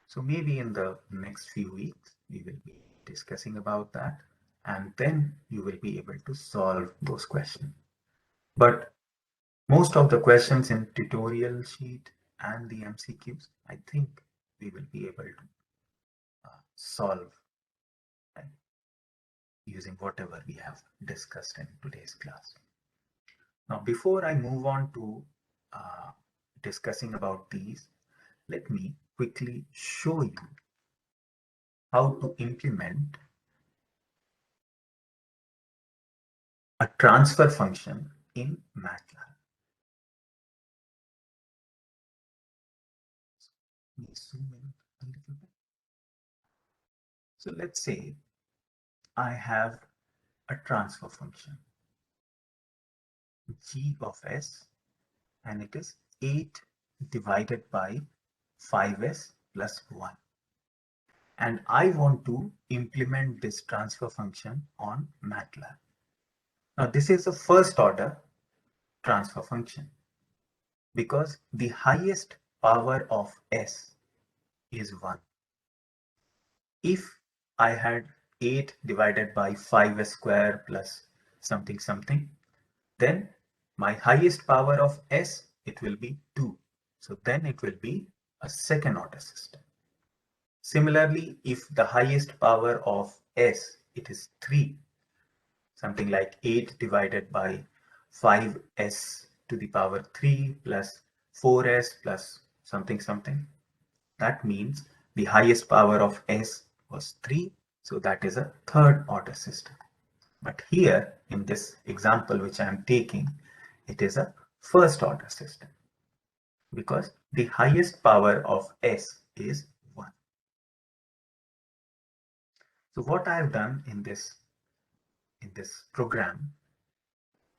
So maybe in the next few weeks, we will be discussing about that, and then you will be able to solve those questions. But most of the questions in tutorial sheet and the MCQs, I think we will be able to solve, right, using whatever we have discussed in today's class. Now, before I move on to discussing about these, let me quickly show you how to implement a transfer function in Matlab. Let me zoom in a little bit. So let's say I have a transfer function g of s, and it is 8 divided by 5s plus 1. And I want to implement this transfer function on Matlab. Now this is a first order transfer function because the highest power of s is 1. If I had 8 divided by 5 square plus something something, then my highest power of s, it will be 2. So then it will be a second order system. Similarly, if the highest power of s, it is 3, something like 8 divided by 5s to the power 3 plus 4s plus something something, that means the highest power of s was 3, so that is a third order system. But here in this example which I am taking, it is a first order system because the highest power of s is 1. So what I have done in this program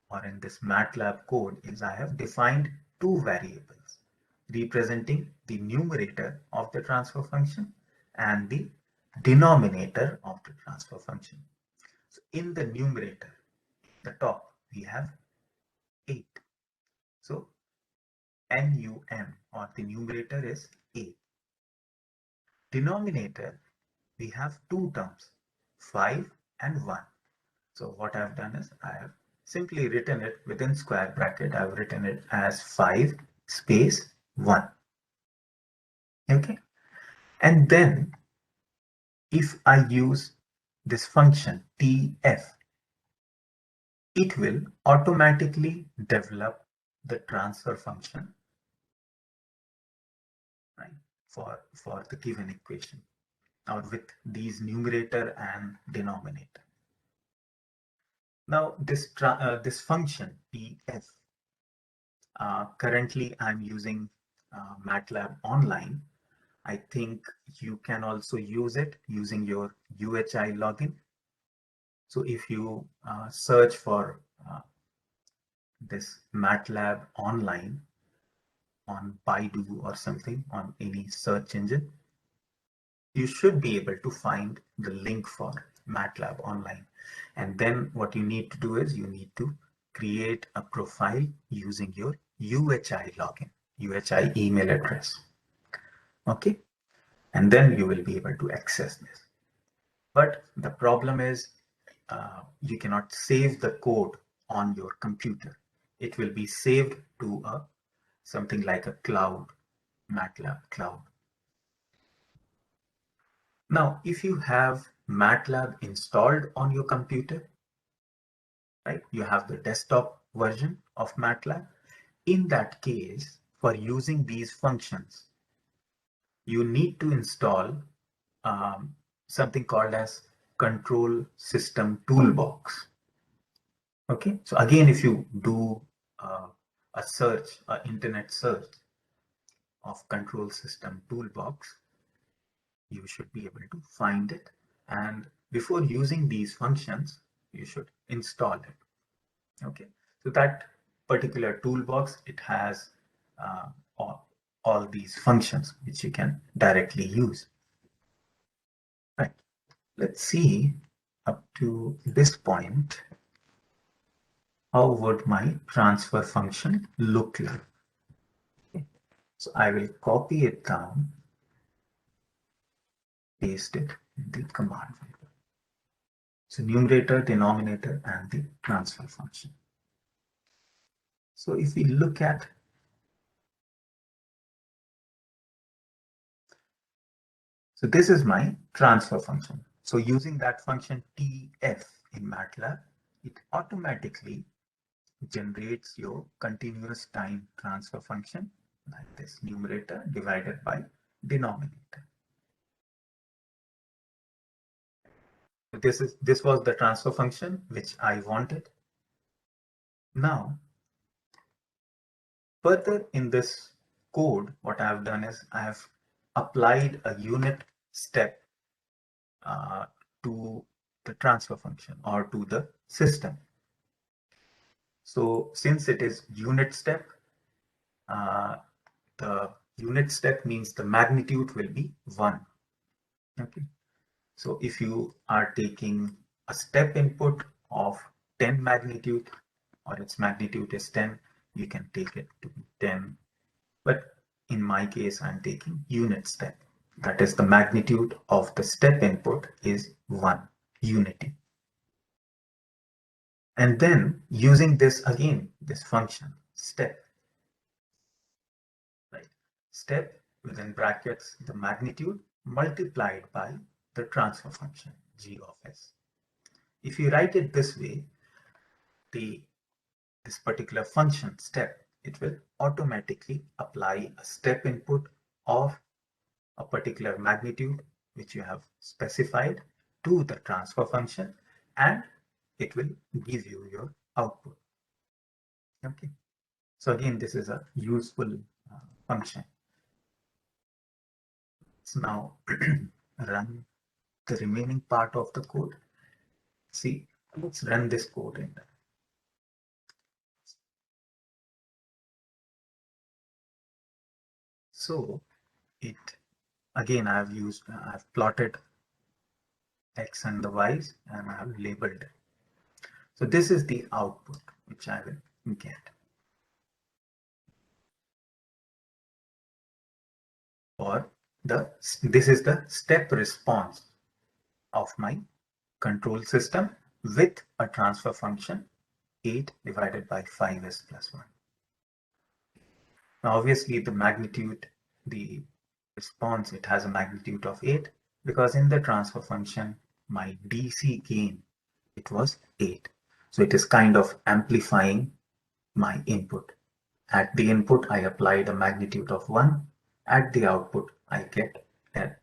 or in this Matlab code is I have defined two variables representing the numerator of the transfer function and the denominator of the transfer function. So in the numerator, the top, we have 8. So NUM, or the numerator, is 8. Denominator, we have two terms, 5 and 1. So what I've done is I have simply written it within square bracket. I've written it as 5 space 1. Okay. And then if I use this function TF, it will automatically develop the transfer function, right, for the given equation, or with these numerator and denominator. Now this function TF, currently I'm using Matlab online. I think you can also use it using your UHI login. So if you search for this Matlab online on Baidu or something, on any search engine, you should be able to find the link for Matlab online. And then what you need to do is you need to create a profile using your UHI login, UHI email address. Okay. And then you will be able to access this. But the problem is you cannot save the code on your computer. It will be saved to something like a cloud, MATLAB cloud. Now, if you have MATLAB installed on your computer, right, you have the desktop version of MATLAB. In that case, for using these functions, you need to install something called as Control System Toolbox. Okay, so again, if you do a search, an internet search of Control System Toolbox, you should be able to find it. And before using these functions, you should install it. Okay, so that particular toolbox, it has uh, all these functions which you can directly use. Right. Let's see up to this point, how would my transfer function look like? Okay. So I will copy it down, paste it in the command window. So numerator, denominator, and the transfer function. So if we look at, so this is my transfer function. So using that function TF in MATLAB, it automatically generates your continuous time transfer function, like this, numerator divided by denominator. This was the transfer function which I wanted. Now, further in this code, what I have done is I have applied a unit step to the transfer function, or to the system. So since it is unit step, the unit step means the magnitude will be 1. Okay. So if you are taking a step input of 10 magnitude, or its magnitude is 10, you can take it to be 10. But in my case, I'm taking unit step. That is, the magnitude of the step input is 1 unity. And then using this again, this function step, right? Step within brackets, the magnitude multiplied by the transfer function g of s. If you write it this way, this particular function step, it will automatically apply a step input of a particular magnitude which you have specified to the transfer function, and it will give you your output. Okay, so again, this is a useful function. Let's now run the remaining part of the code. See, let's run this code in there. So it, again, I've plotted x and the y's, and I have labeled So this is the output which I will get. Or this is the step response of my control system with a transfer function 8 divided by 5s plus 1. Now obviously the response, it has a magnitude of 8 because in the transfer function my DC gain, it was 8. So it is kind of amplifying my input. At the input I applied a magnitude of 1. At the output I get an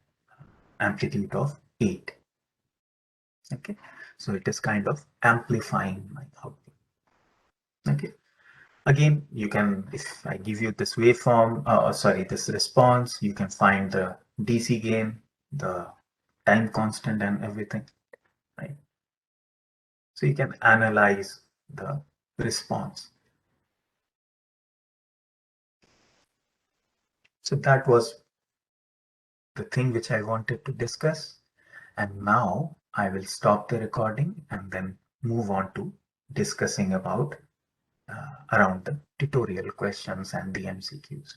amplitude of 8. Okay, so it is kind of amplifying my output. Okay, again, you can, if I give you this waveform, sorry, this response, you can find the DC gain, the time constant and everything, right? So you can analyze the response. So that was the thing which I wanted to discuss. And now I will stop the recording and then move on to discussing about around the tutorial questions and the MCQs.